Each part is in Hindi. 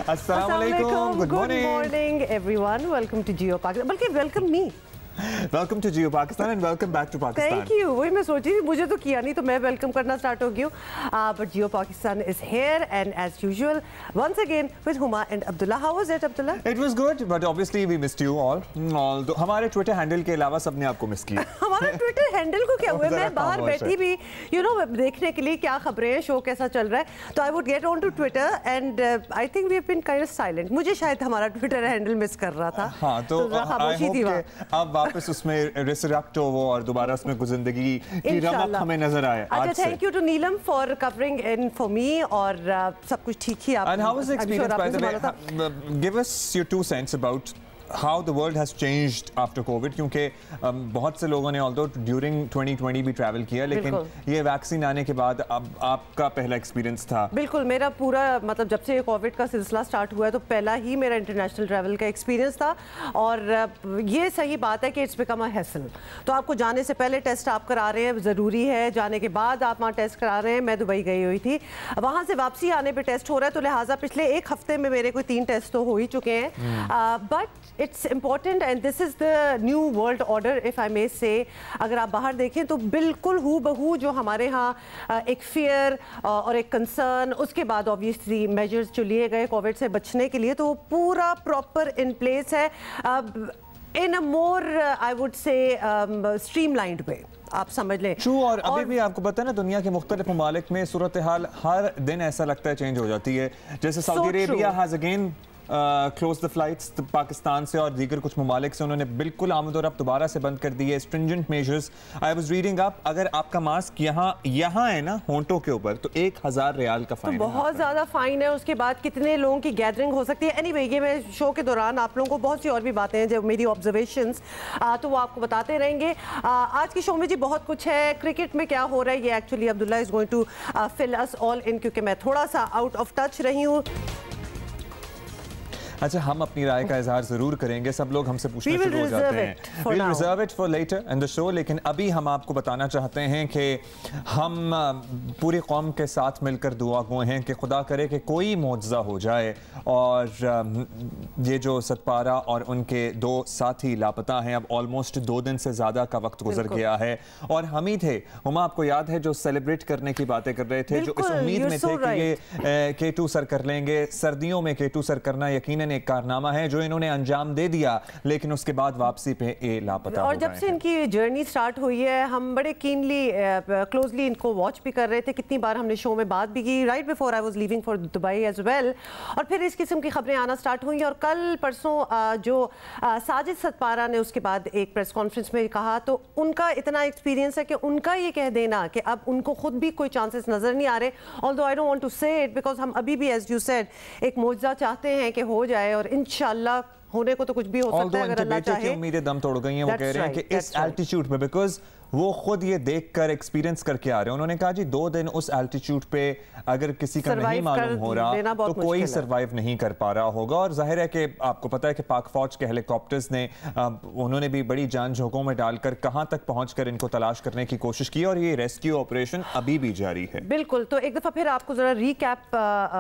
अस्सलाम वालेकुम, good morning everyone, welcome to Geo Pakistan, बल्कि welcome me, welcome to Geo Pakistan and welcome back to Pakistan. Thank you. वही मैं सोची थी, मुझे तो किया नहीं तो मैं वेलकम करना स्टार्ट हो गई हूँ। But Geo Pakistan is here and as usual once again with Huma and Abdullah. How was it Abdullah? It was good but obviously we missed you all. हमारे ट्विटर हैंडल के अलावा सबने आपको मिस किया। हमारा ट्विटर हैंडल को क्या हुआ? मैं बाहर बैठी भी देखने के लिए क्या खबरें हैं, शो कैसा चल रहा है, तो I would get on to Twitter and I think we have been kind of silent. मुझे शायद हमारा ट्विटर हैंडल मिस कर रहा था। हाँ, तो खामोशी थी वहाँ। अब वापस उसमें रिसरेक्ट हो वो और दोबारा उसमें जिंदगी की रमक हमें नजर आए। अच्छा, thank you to Neelam for covering in for me और सब कुछ ठीक ही। आप and how was the experience by the way? Give us your two cents about how the world has changed after COVID, क्योंकि बहुत से लोगों ने although during 2020 भी ट्रैवल किया, लेकिन ये वैक्सीन आने के बाद अब आपका पहला एक्सपीरियंस था। बिल्कुल, मेरा पूरा मतलब जब से कोविड का सिलसिला स्टार्ट हुआ है तो पहला ही मेरा इंटरनेशनल ट्रैवल का एक्सपीरियंस था। और ये सही बात है कि इट्स बिकम अ हैसल। तो आपको जाने से पहले टेस्ट आप करा रहे हैं, ज़रूरी है। जाने के बाद आप वहाँ टेस्ट करा रहे हैं। मैं दुबई गई हुई थी, वहाँ से वापसी आने पर टेस्ट हो रहा है, तो लिहाजा पिछले एक हफ्ते में मेरे कोई 3 टेस्ट तो हो ही चुके हैं। But it's important and this is the new world order if I may say. अगर आप बाहर देखें तो बिल्कुल हूबहू जो हमारे यहाँ एक फियर और एक कंसर्न, उसके बाद ऑब्वियसली मेजर्स जो लिए गए कोविड से बचने के लिए, तो वो पूरा प्रॉपर इन प्लेस है इन अ मोर आई वुड से स्ट्रीमलाइंड वे, आप समझ लें। ट्रू। और अभी भी आपको पता है ना, दुनिया के मुख्तलिफ ममालिक में सूरत हाल हर दिन ऐसा लगता है चेंज हो जाती है। जैसे Saudi Arabia has again close the flights Pakistan से और दीगर कुछ ममालिक से उन्होंने बिल्कुल आमद और अब दोबारा से बंद कर दी है। Stringent measures. I was reading up, अगर आपका मास्क यहाँ है ना होंठों के ऊपर, तो 1000 रियाल का फाइन, तो बहुत ज़्यादा फाइन है। उसके बाद कितने लोगों की गैदरिंग हो सकती है। एनीवे, ये मैं शो के दौरान आप लोगों को बहुत सी और भी बातें हैं जो मेरी ऑब्जर्वेशंस, तो वो आपको बताते रहेंगे। आज की शो में जी बहुत कुछ है। क्रिकेट में क्या हो रहा है ये actually Abdullah is going to fill us all in, क्योंकि मैं थोड़ा सा आउट ऑफ टच रही हूँ। अच्छा, हम अपनी राय का इजहार जरूर करेंगे। सब लोग हमसे पूछना शुरू हो जाते हैं, we'll reserve it for later in the show। लेकिन अभी हम आपको बताना चाहते हैं कि हम पूरी कौम के साथ मिलकर दुआ गो हैं कि खुदा करे कि कोई मौजज़ा हो जाए और ये जो सतपारा और उनके 2 साथी लापता हैं। अब ऑलमोस्ट 2 दिन से ज़्यादा का वक्त गुजर गया है और हम ही थे, हम आपको याद है, जो सेलिब्रेट करने की बातें कर रहे थे, जो इस उम्मीद में थे कि ये K2 सर कर लेंगे। सर्दियों में K2 सर करना यकीनन एक कारनामा है जो इन्होंने अंजाम दे दिया, लेकिन उसके बाद वापसी पे ये लापता हो गए। और जब से इनकी जर्नी स्टार्ट हुई है, हम बड़े कीनली क्लोजली इनको वॉच भी कर रहे थे। कितनी बार हमने शो में बात भी की, right before I was leaving for Dubai as well. और फिर इस किस्म की खबरें आना स्टार्ट हुई और कल परसों जो साजिद सतपारा ने उसके बाद एक प्रेस कॉन्फ्रेंस में कहा, तो उनका इतना एक्सपीरियंस है कि उनका ये कह देना कि अब उनको खुद भी कोई चांसेस नजर नहीं आ रहे। Although I don't want to say it because हम अभी भी एज यू सेड एक मौजज़ा चाहते हैं कि हो जाए और इंशाल्लाह होने को तो कुछ भी हो सकता है अगर अल्लाह चाहे। उम्मीदें दम तोड़ गई हैं। वो कह रहे हैं कि इस एल्टीट्यूड पे, बिकॉज वो खुद ये देखकर एक्सपीरियंस करके आ रहे हैं। उन्होंने कहा जी 2 दिन उस एल्टीट्यूड पे अगर किसी का नहीं मालूम हो रहा तो कोई सरवाइव नहीं कर पा रहा होगा। और जाहिर है कि आपको पता है कि पाक फौज के हेलीकॉप्टर्स ने उन्होंने भी बड़ी जान झोंकों में डालकर कहां तक पहुंचकर इनको तलाश करने की कोशिश की और ये रेस्क्यू ऑपरेशन अभी भी जारी है। बिल्कुल, तो एक दफा फिर आपको जरा रीकैप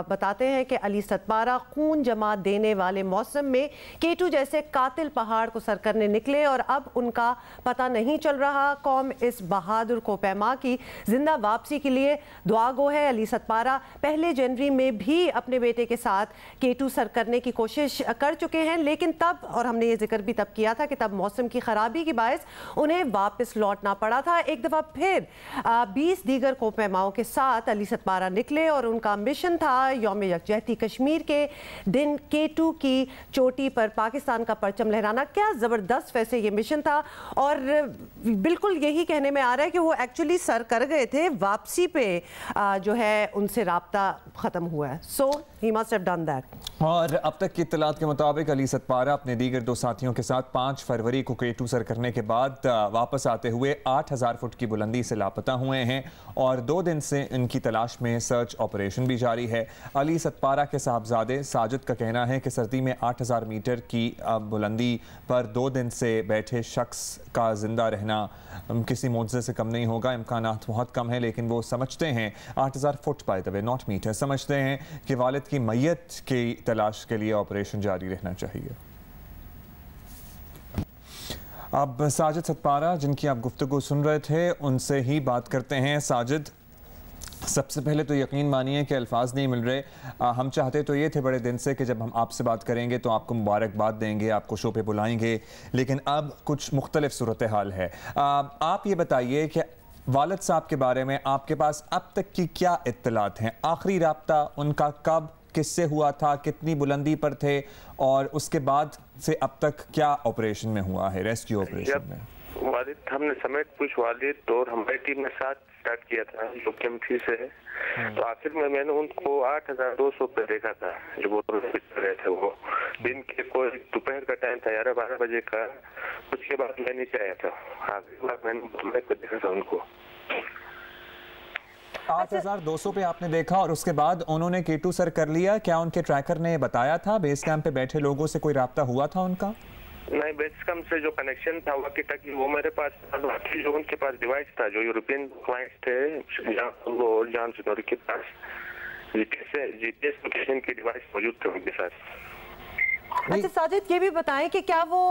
बताते हैं कि अली सतपारा खून जमा देने वाले मौसम में K2 जैसे कातिल पहाड़ को सर करने निकले और अब उनका पता नहीं चल रहा। कौम इस बहादुर को पैमा की जिंदा वापसी के लिए दुआ गो है। अली सतपारा पहले जनवरी में भी अपने बेटे के साथ K2 सर करने की कोशिश कर चुके हैं, लेकिन तब, और हमने ये जिक्र भी तब किया था कि तब मौसम की खराबी की बायस उन्हें वापस लौटना पड़ा था। एक दफा फिर 20 दीगर को पैमाओं के साथ अली सतपारा निकले और उनका मिशन था यौम यकजहती कश्मीर के दिन K2 की चोटी पर पाकिस्तान का परचम लहराना। क्या जबरदस्त वैसे ये मिशन था और बिल्कुल यही कहने में आ रहा है कि वो एक्चुअली सर कर गए थे, वापसी पे जो है उनसे राब्ता खत्म हुआ है। So he must have done that. और अब तक की इत्तलात के मुताबिक अली सतपारा अपने दीगर 2 साथियों के साथ 5 फरवरी को K2 सर करने के बाद वापस आते हुए 8000 फुट की बुलंदी से लापता हुए हैं और 2 दिन से इनकी तलाश में सर्च ऑपरेशन भी जारी है। अली सतपारा के साहबजादे साजिद का कहना है कि सर्दी में 8000 मीटर की बुलंदी पर 2 दिन से बैठे शख्स का जिंदा रहना किसी मुआवजे से कम नहीं होगा, इम्कानात बहुत कम है, लेकिन वो समझते हैं 8000 foot by the way not meter, समझते हैं कि वालिद की मैयत की तलाश के लिए ऑपरेशन जारी रहना चाहिए। अब साजिद सतपारा जिनकी आप गुफ्तगू सुन रहे थे उनसे ही बात करते हैं। साजिद, सबसे पहले तो यकीन मानिए कि अल्फाज नहीं मिल रहे। हम चाहते तो ये थे बड़े दिन से कि जब हम आपसे बात करेंगे तो आपको मुबारकबाद देंगे, आपको शो पे बुलाएंगे, लेकिन अब कुछ मुख्तलिफ सूरत हाल है। आप ये बताइए कि वालिद साहब के बारे में आपके पास अब तक की क्या इत्तलात हैं? आखिरी राब्ता उनका कब, किससे हुआ था, कितनी बुलंदी पर थे, और उसके बाद से अब तक क्या ऑपरेशन में हुआ है, रेस्क्यू ऑपरेशन में? वालिद हमने समेत कुछ वालिद और हमारी टीम ने साथ स्टार्ट किया था जो केमठी से है। तो आखिर में मैंने उनको 8200 पे देखा था जो बोतल में पिट रहे थे। वो दिन के कोई दोपहर का टाइम था, 11-12 बजे का। उसके बाद मैं नीचे आया था, आखिरी बार मैंने बोतल पे देखा था उनको। 8200 पे आपने देखा और उसके बाद उन्होंने केटू सर कर लिया? क्या उनके ट्रैकर ने बताया था? बेस कैंप पे बैठे लोगों से कोई राब्ता हुआ था उनका? नहीं, बेस कैंप से जो कनेक्शन था वॉकी टॉकी वो मेरे पास, बाकी जो उनके पास डिवाइस था जो यूरोपियन क्लाइंट्स थे जॉन स्नोरी के पास, जीपीएस लोकेशन के डिवाइस मौजूद थे उनके साथ। अच्छा साजिद, ये भी बताएं कि क्या वो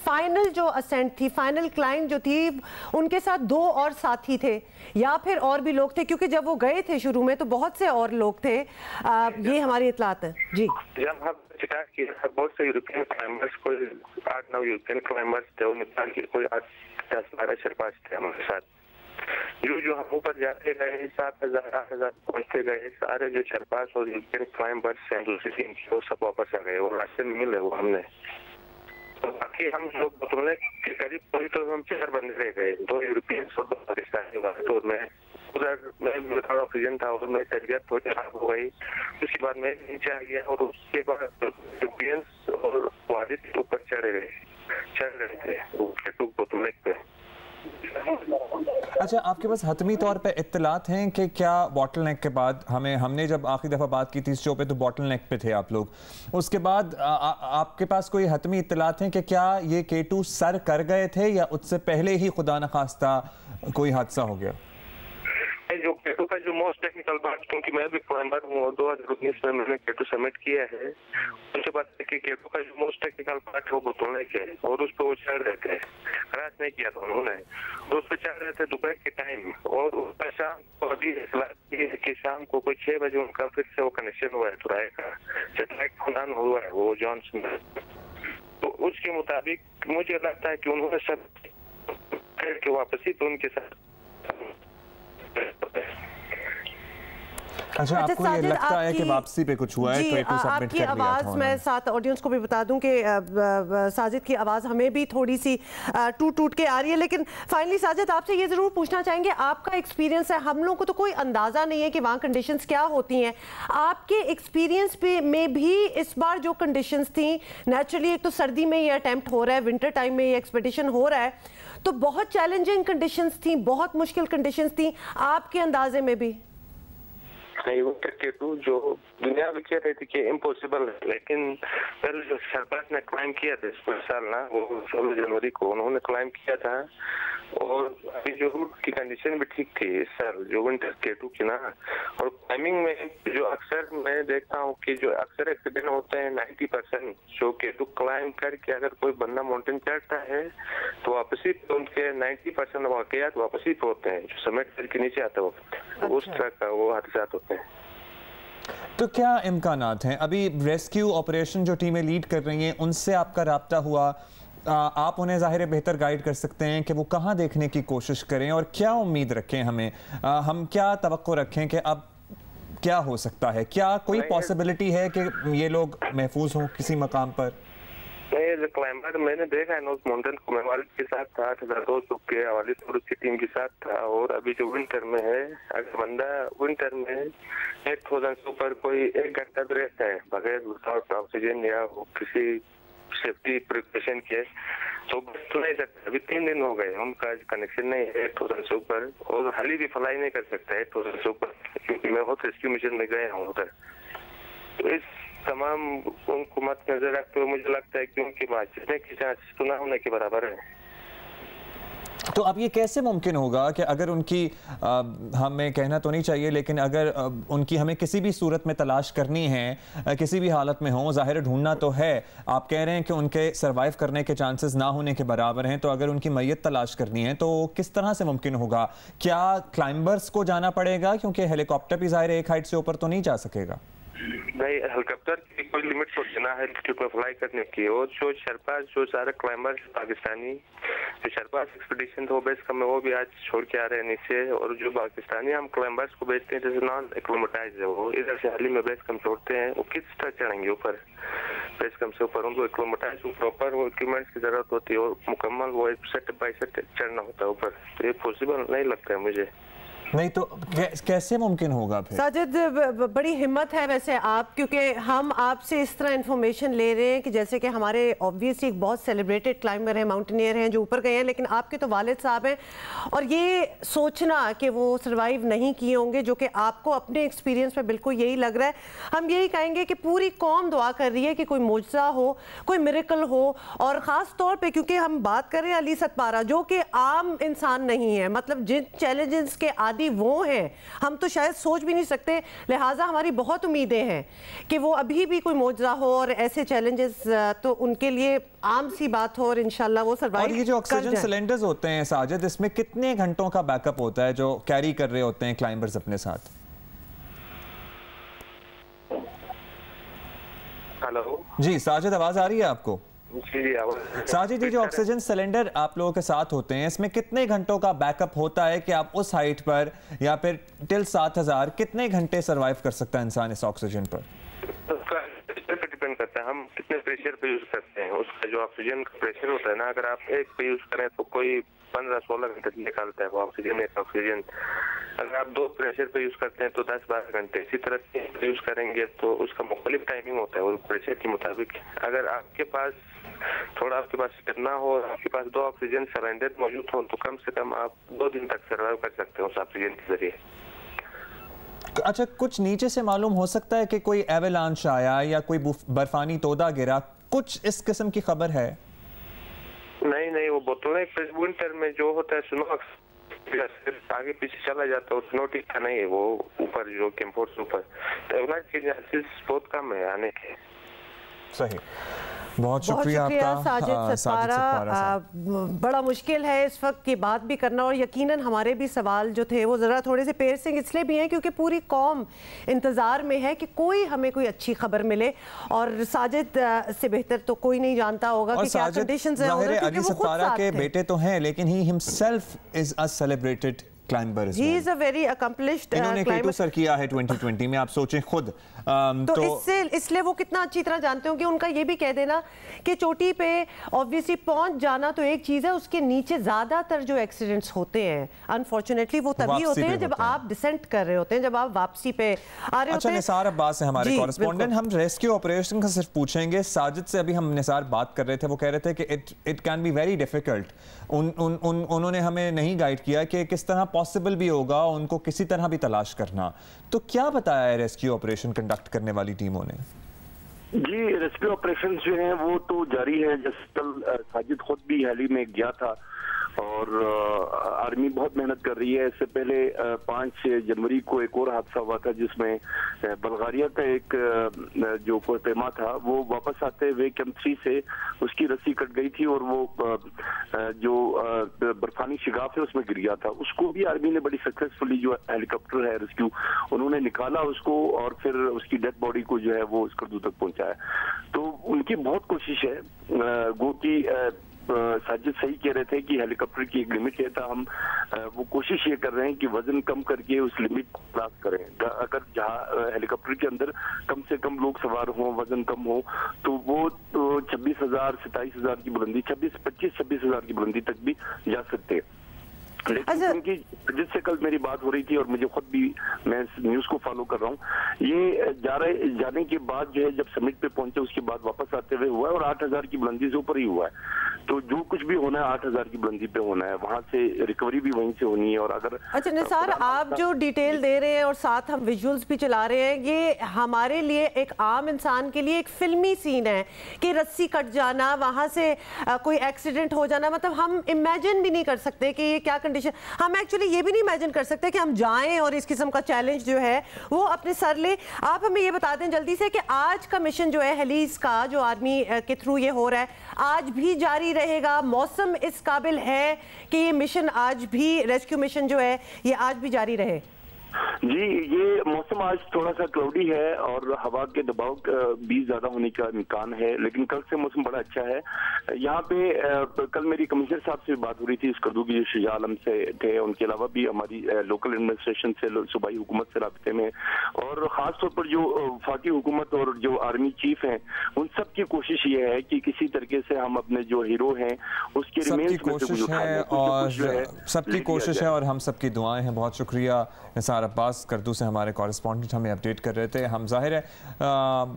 फाइनल जो असेंट थी, फाइनल क्लाइंट जो थी, उनके साथ 2 और साथी थे या फिर और भी लोग थे? क्योंकि जब वो गए थे शुरू में तो बहुत से और लोग थे, ये हमारी इत्तलात है जी। जब हम स्टार्ट किया था बहुत से यूरोपियन क्लाइंबर्स, कोई 8-9 यूरोपियन क्लाइंबर्स थे और नेपाल के कोई 8-10-12 शरपास थे हमारे साथ। जो हम ऊपर जाते गए 7,000-8,000 पहुंचते गए, सारे जो शरपास और यूरोपियन क्लाइंबर्स हैं दूसरी टीम के वो सब वापस आ गए, वो रास्ते में मिले वो हमने। तो बाकी हम लोग बोतल के करीब कोई तो हम 4 बंदे रह गए, 2 यूरोपियन और 2 पाकिस्तानी। तो मैं उधर मैं ऑक्सीजन था और मैं तबीयत थोड़ी खराब हो गई। उसके बाद मैं नीचे आ गया और उसके बाद यूरोपियंस और वालिद ऊपर चढ़ रहे थे बोतल पे। अच्छा, आपके पास हतमी तौर पे इत्तलात हैं कि क्या बॉटल नेक के बाद हमने जब आखिरी दफ़ा बात की थी इस शो पे तो बॉटल नेक पे थे आप लोग, उसके बाद आपके पास कोई हतमी इत्तलात हैं कि क्या ये केटू सर कर गए थे या उससे पहले ही खुदा न खास्ता कोई हादसा हो गया? जो केटू का जो मोस्ट टेक्निकल पार्ट, क्योंकि मैं भी क्लाइंबर हूँ और 2019 में मैंने केटू सबमिट किया है, उनसे बात है कि केटू का जो मोस्ट टेक्निकल पार्ट है वो बोतल के और उस पर वो चढ़ रहे थे। क्रैश नहीं किया था उन्होंने, तो उस पर चढ़ रहे थे दोपहर के टाइम। और उसका शाम को अभी कि शाम को कोई 6 बजे उनका फिर से वो कनेक्शन हुआ है तुराए का, सैटेलाइट फोन हुआ है वो जॉनसन। तो उसके मुताबिक मुझे लगता है कि उन्होंने सब करके वापसी तो उनके साथ। अच्छा, आपको ये लगता है कि वापसी पे कुछ हुआ है? जी, आपकी आवाज़ मैं साथ ऑडियंस को भी बता दूं कि साजिद की आवाज़ हमें भी थोड़ी सी टूट के आ रही है। लेकिन फाइनली साजिद, आपसे ये ज़रूर पूछना चाहेंगे, आपका एक्सपीरियंस है, हम लोगों को तो कोई अंदाज़ा नहीं है कि वहाँ कंडीशंस क्या होती हैं। आपके एक्सपीरियंस में भी इस बार जो कंडीशंस थी, नेचुरली एक तो सर्दी में ये अटैम्प्ट हो रहा है, विंटर टाइम में ये एक्सपेडिशन हो रहा है, तो बहुत चैलेंजिंग कंडीशंस थी, बहुत मुश्किल कंडीशंस थी आपके अंदाजे में भी? नहीं, वो केटू जो दुनिया में कह रही थी कि इम्पॉसिबल है, लेकिन पहले जो सरपंच ने क्लाइम किया था इस साल ना, वो 16 जनवरी को उन्होंने क्लाइम किया था। और अभी जो रूट की कंडीशन भी ठीक थी इस साल जो विंटर केटू की ना। और क्लाइमिंग में जो अक्सर मैं देखता हूँ कि जो अक्सर एक्सीडेंट होते हैं 90% जो केटू क्लाइम करके अगर कोई बंदा माउंटेन चढ़ता है तो वापसी पे उनके 90% वाकयात वापसी पे होते हैं जो समेट करके नीचे आते वक्त उस तरह का वो हादसात होते हैं। तो क्या इम्कानात हैं? अभी रेस्क्यू ऑपरेशन जो टीमें लीड कर रही हैं उनसे आपका राब्ता हुआ? आप उन्हें ज़ाहिर है बेहतर गाइड कर सकते हैं कि वो कहाँ देखने की कोशिश करें और क्या उम्मीद रखें हमें, हम क्या तवक्को रखें कि अब क्या हो सकता है? क्या कोई पॉसिबिलिटी है कि ये लोग महफूज हों किसी मकाम पर? नहीं, क्लाइंबर मैंने देखा है नॉर्थ माउंटेन को, मैं वालिद के साथ था 8200 के वालिद और उसकी टीम के साथ था। और अभी जो विंटर में है, अगर बंदा विंटर में 8000 से ऊपर कोई 1 घंटा भी रहता है बगैर विदाउट ऑक्सीजन या किसी सेफ्टी प्रिकॉशन के, तो बस तो नहीं सकता। अभी 3 दिन हो गए उनका कनेक्शन नहीं है 8000 से ऊपर, और हाली भी फ्लाई नहीं कर सकता 8000 से ऊपर, क्योंकि मैं बहुत रेस्क्यू मिशन में गया हूँ उधर। तो इस तमाम उनको मत नजर रखते हुए मुझे लगता है कि उनकी बात जितने की चांस सुना होने के बराबर है। तो अब ये कैसे मुमकिन होगा कि अगर उनकी हमें कहना तो नहीं चाहिए, लेकिन अगर उनकी हमें किसी भी सूरत में तलाश करनी है, किसी भी हालत में हो, ज़ाहिर ढूंढना तो है। आप कह रहे हैं कि उनके सर्वाइव करने के चांसेस ना होने के बराबर हैं, तो अगर उनकी मैयत तलाश करनी है तो किस तरह से मुमकिन होगा? क्या क्लाइंबर्स को जाना पड़ेगा, क्योंकि हेलीकॉप्टर भी ज़ाहिर एक हाइट से ऊपर तो नहीं जा सकेगा? नहीं, हेलीकॉप्टर की कोई लिमिट तो देना है एल्टीट्यूड में फ्लाई करने की। और जो शरपास, जो सारे क्लाइंबर्स पाकिस्तानी, जो शरपास एक्सपीडिशन तो बेस कम है, वो भी आज छोड़ के आ रहे हैं नीचे। और जो पाकिस्तानी हम क्लाइंबर्स को भेजते हैं, जैसे नॉन एक्लोमेटाइज है, वो इधर से हाल ही में बेस कम छोड़ते हैं, वो किस तरह चढ़ेंगे ऊपर बेस कम से ऊपर? उनको एक्लोमेटाइज प्रॉपर वो इक्विपमेंट्स की जरूरत होती है और मुकम्मल वो सेट बाई सेट चढ़ना होता है ऊपर। तो ये पॉसिबल नहीं लगता है मुझे। नहीं तो कैसे मुमकिन होगा फिर? साजिद, बड़ी हिम्मत है वैसे आप, क्योंकि हम आपसे इस तरह इंफॉर्मेशन ले रहे हैं कि जैसे कि हमारे ऑब्वियसली एक बहुत सेलिब्रेटेड क्लाइंबर हैं, माउंटेनियर हैं जो ऊपर गए हैं, लेकिन आपके तो वालिद साहब हैं, और ये सोचना कि वो सर्वाइव नहीं किए होंगे, जो कि आपको अपने एक्सपीरियंस में बिल्कुल यही लग रहा है। हम यही कहेंगे कि पूरी कौम दुआ कर रही है कि कोई मुजज़ा हो, कोई मिरेकल हो, और ख़ास तौर पर क्योंकि हम बात कर रहे हैं अली सतपारा, जो कि आम इंसान नहीं है, मतलब जिन चैलेंजेस के वो हैं हम तो शायद सोच भी नहीं सकते। लिहाजा हमारी बहुत उम्मीदें हैं कि वो अभी भी कोई मौजज़ा हो और ऐसे चैलेंजेस तो उनके लिए आम सी बात हो और इंशाल्लाह वो सर्वाइव। और ये जो ऑक्सीजन सिलेंडर्स होते हैं साजिद, इसमें कितने घंटों का बैकअप होता है जो कैरी कर रहे होते हैं क्लाइंबर्स अपने साथ? हेलो जी साजिद, आवाज आ रही है आपको? साजिद, जी जो ऑक्सीजन सिलेंडर आप लोगों के साथ होते हैं, इसमें कितने घंटों का बैकअप होता है कि आप उस हाइट पर या फिर टिल 7000 कितने घंटे सरवाइव कर सकता है इंसान इस ऑक्सीजन पर? डिपेंड करता है हम कितने प्रेशर पे यूज करते हैं। उसका जो ऑक्सीजन का प्रेशर होता है ना, अगर आप एक पे यूज करें तो कोई 15-16 घंटे निकालता है वो ऑक्सीजन। एक ऑक्सीजन अगर आप 2 प्रेशर पे यूज करते हैं तो 10-12 घंटे। इसी तरह 3 यूज करेंगे तो उसका मुख्तलिफ टाइमिंग होता है वो प्रेशर के मुताबिक। अगर आपके पास थोड़ा आपके पास कितना हो, आपके पास 2 ऑक्सीजन सिलेंडर मौजूद हो, तो कम से कम आप 2 दिन तक सर्वाइव कर सकते हो उस ऑक्सीजन के जरिए। अच्छा, कुछ नीचे से मालूम हो सकता है कि कोई एवलांच आया या कोई बर्फानी तोदा गिरा, कुछ इस किस्म की खबर है? नहीं, वो बोतलें विंटर में जो होता है स्नो आगे पीछे चला जाता है, स्नो टिकता नहीं है वो ऊपर जो कैंपोर्ट्स ऊपर, तो एवलांच के चांसेस बहुत कम है आने के। सही, बहुत शुक्रिया आपका साजिद सतपारा। बड़ा मुश्किल है इस वक्त ये बात भी करना, और यकीनन हमारे भी सवाल जो थे वो ज़रा थोड़े से पेरसिंग इसलिए भी हैं क्योंकि पूरी कौम इंतज़ार में है कि हमें कोई अच्छी खबर मिले, और साजिद से बेहतर तो कोई नहीं जानता होगा कि क्या कंडीशंस हैं। अली सतपारा के बेटे तो हैं, लेकिन he himself is a celebrated climber. He is a very accomplished climber sir किया है 2020 में, आप सोचें खुद। तो इसलिए वो कितना अच्छी तरह जानते हो कि उनका ये भी कह देना कि चोटी पे ऑब्वियसली पहुंच जाना तो एक चीज है, उसके नीचे ज्यादातर जो एक्सीडेंट्स होते हैं अनफॉर्चुनेटली वो तभी होते हैं जब आप डिसेंट कर रहे होते हैं, जब आप वापसी पे आ रहे होते हैं। निसार अब्बास है हमारे कॉरेस्पोंडेंट, हम रेस्क्यू ऑपरेशन का सिर्फ पूछेंगे। साजिद से अभी हम निसार बात कर रहे थे, वो कह रहे थे कि it can be very difficult. उन्होंने हमें नहीं गाइड किया कि किस तरह पॉसिबल भी होगा उनको किसी तरह भी तलाश करना। तो क्या बताया है रेस्क्यू ऑपरेशन कंडक्ट करने वाली टीमों ने? जी, रेस्क्यू ऑपरेशन जो है वो तो जारी है। जैसे कल साजिद खुद भी हाल ही में गया था और आर्मी बहुत मेहनत कर रही है। इससे पहले 5 जनवरी को एक और हादसा हुआ था जिसमें बल्गारिया का एक जो कोहतेमा था वो वापस आते हुए कैंप 3 से उसकी रस्सी कट गई थी और वो जो बर्फानी शिगाफ है उसमें गिर गया था। उसको भी आर्मी ने बड़ी सक्सेसफुली जो हेलीकॉप्टर है रेस्क्यू उन्होंने निकाला उसको और फिर उसकी डेड बॉडी को जो है वो स्कर्दू तक पहुंचाया। तो उनकी बहुत कोशिश है। गो की साजिद सही कह रहे थे कि हेलीकॉप्टर की एक लिमिट है, हम वो कोशिश ये कर रहे हैं कि वजन कम करके उस लिमिट को क्रॉस करें। अगर जहाँ हेलीकॉप्टर के अंदर कम से कम लोग सवार हों, वजन कम हो, तो वो तो 26,000-27,000 की बुलंदी, 25,000 की बुलंदी तक भी जा सकते हैं। लेकिन उनकी जिससे कल मेरी बात हो रही थी और मुझे खुद भी मैं न्यूज को फॉलो कर रहा हूँ, ये जाने के बाद जो है जब समिट पे पहुंचे उसके बाद वापस आते हुए हुआ है और 8,000 की बुलंदी से ऊपर ही हुआ है। तो जो कुछ भी होना है 8000 की बुलंदी पे होना है, वहाँ से रिकवरी भी वहीं से होनी है। और अगर अच्छा निसार, आप जो डिटेल दे रहे हैं और साथ हम विजुअल्स भी चला रहे हैं, ये हमारे लिए एक आम इंसान के लिए एक फिल्मी सीन है कि रस्सी कट जाना, वहाँ से कोई एक्सीडेंट हो जाना, मतलब हम इमेजिन भी नहीं कर सकते कि ये क्या कंडीशन, हम एक्चुअली ये भी नहीं इमेजिन कर सकते कि हम जाएं और इस किस्म का चैलेंज जो है वो अपने सर ले। आप हमें ये बता दें जल्दी से कि आज का मिशन जो है हेलीज का, जो आर्मी के थ्रू ये हो रहा है, आज भी जारी रहेगा? मौसम इस काबिल है कि ये मिशन आज भी, रेस्क्यू मिशन जो है ये आज भी जारी रहे? जी, ये मौसम आज थोड़ा सा क्लाउडी है और हवा के दबाव भी ज्यादा होने का इम्कान है, लेकिन कल से मौसम बड़ा अच्छा है। यहाँ पे कल मेरी कमिश्नर साहब से बात हो रही थी, स्कर्दू की जो शुजा आलम से थे, उनके अलावा भी हमारी लोकल एडमिनिस्ट्रेशन से, सूबाई हुकूमत से राब्ते में, और खास तौर पर जो वफाकी हुकूमत और जो आर्मी चीफ हैं, उन सब की कोशिश ये है कि किसी तरीके से हम अपने जो हीरो हैं उसके सबकी कोशिश है और सबकी कोशिश है और हम सबकी दुआएं हैं। बहुत शुक्रिया निसार अब्बास स्कर्दू से हमारे कॉरेस्पॉन्डेंट हमें अपडेट कर रहे थे। हम जाहिर है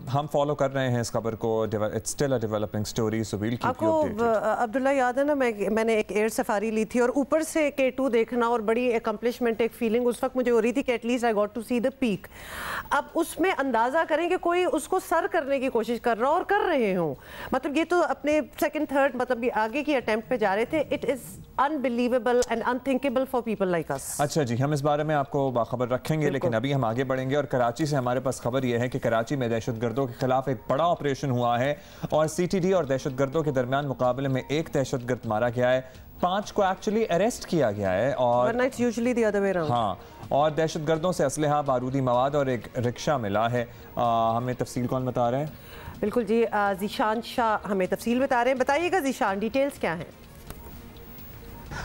हम फॉलो कर रहे हैं इस खबर को, it's still a developing story, so we'll keep you updated. Abdullah याद है ना, मैंने एक एयर सफारी ली थी और ऊपर से K2 देखना और बड़ी अकम्पलिशमेंट, एक फीलिंग उस वक्त मुझे हो रही थी कि at least I got to see the peak. अब उसमें अंदाजा करें कि कोई उसको सर करने की कोशिश कर रहा हो और कर रहे हो, मतलब ये तो अपने सेकंड थर्ड मतलब ये आगे की अटेम्प्ट पे जा रहे थे। It is unbelievable and unthinkable for people like us. अच्छा जी, हम इस बारे में आपको बाखबर रखेंगे, लेकिन अभी हम आगे बढ़ेंगे और कराची से हमारे पास खबर यह है कि कराची में दहशतगर्दों के खिलाफ एक बड़ा ऑपरेशन हुआ है और CTD और दहशतगर्दों के दरमियान मुकाबले में एक दहशतगर्द मारा गया है, 5 को एक्चुअली अरेस्ट किया गया है और usually the other way around. हाँ, और दहशतगर्दों से असलहा, बारूदी मवाद और एक रिक्शा मिला है। हमें तफसील कौन बता रहे हैं? बिल्कुल जी, ज़ीशान शाह हमें तफसील बता रहे हैं। बताइएगा ज़ीशान, डिटेल्स क्या हैं?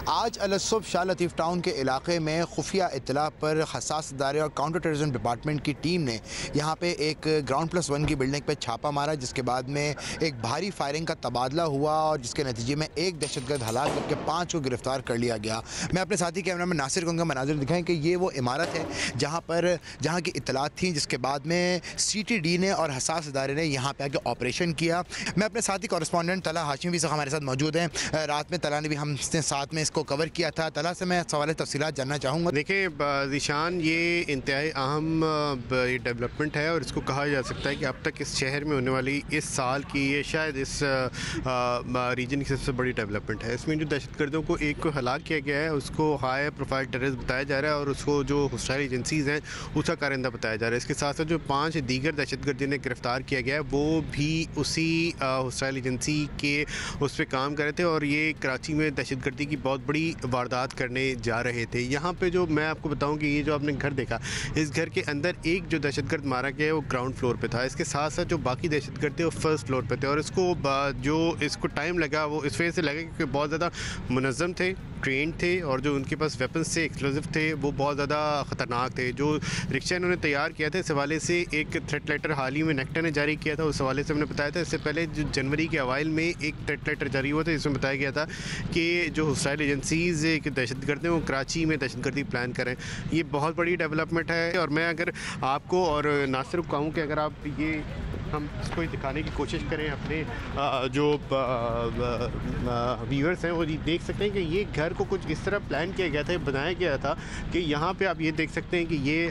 आज अलसुबह शाह लतीफ़ टाउन के इलाके में खुफिया इत्तला पर हसास इदारे और काउंटर टेररिज्म डिपार्टमेंट की टीम ने यहाँ पे एक ग्राउंड+1 की बिल्डिंग पे छापा मारा, जिसके बाद में एक भारी फायरिंग का तबादला हुआ और जिसके नतीजे में एक दहशतगर्द हलाक, जबकि 5 को गिरफ्तार कर लिया गया। मैं अपने साथी कैमरा में नासिर को उनका मनाजिर दिखाएं कि ये वो इमारत है जहाँ की इत्तलात थी, जिसके बाद में CTD ने और हसास इदारे ने यहाँ पे आके ऑपरेशन किया। मैं अपने साथी कॉरेस्पॉन्डेंट तला हाशिमी भी हमारे साथ मौजूद हैं। रात में तला ने भी हमसे साथ में इसको कवर किया था। तला से मैं सवाल तफसीलात जानना चाहूँगा। देखिए ज़ीशान, ये इंतहाई अहम डेवलपमेंट है और इसको कहा जा सकता है कि अब तक इस शहर में होने वाली इस साल की ये शायद इस रीजन की सबसे बड़ी डेवलपमेंट है। इसमें जो दहशतगर्दों को एक को हलाक किया गया है उसको हाई प्रोफाइल टेररिस्ट बताया जा रहा है और उसको जो हौसला एजेंसीज़ हैं उसका कारिंदा बताया जा रहा है। इसके साथ साथ जो 5 दीगर दहशतगर्द जिन्हें गिरफ्तार किया गया है वो भी उसी हौसला एजेंसी के उस पर काम कर रहे थे और ये कराची में दहशतगर्दी की बहुत बड़ी वारदात करने जा रहे थे। यहाँ पे जो मैं आपको बताऊं कि ये जो आपने घर देखा, इस घर के अंदर एक जो दहशतगर्द मारा गया है वो ग्राउंड फ्लोर पे था। इसके साथ साथ जो बाकी दहशतगर्द थे वो फर्स्ट फ्लोर पे थे और इसको टाइम लगा वो इस वजह से लगा क्योंकि बहुत ज़्यादा मुनज़्ज़म थे, ट्रेंड थे और जो उनके पास वेपन्स थे, एक्सप्लोजिव थे, वो बहुत ज़्यादा ख़तरनाक थे। जो रिक्शा इन्होंने तैयार किया था, इस हवाले से एक थ्रेट लेटर हाल ही में नेक्टा ने जारी किया था, उस हवाले से हमने बताया था। इससे पहले जो जनवरी के अवाइल में एक थ्रेट लेटर जारी हुआ था जिसमें बताया गया था कि जो हुसैन एजेंसीज़ के दहशतगर्द हैं वो कराची में दहशतगर्दी प्लान करें। ये बहुत बड़ी डेवलपमेंट है और मैं अगर आपको और नासिर को कहूँ कि अगर आप ये हम इसको दिखाने की कोशिश करें अपने जो व्यूअर्स हैं वो देख सकते हैं कि ये घर को कुछ इस तरह प्लान किया गया था, बनाया गया था कि यहाँ पे आप ये देख सकते हैं कि ये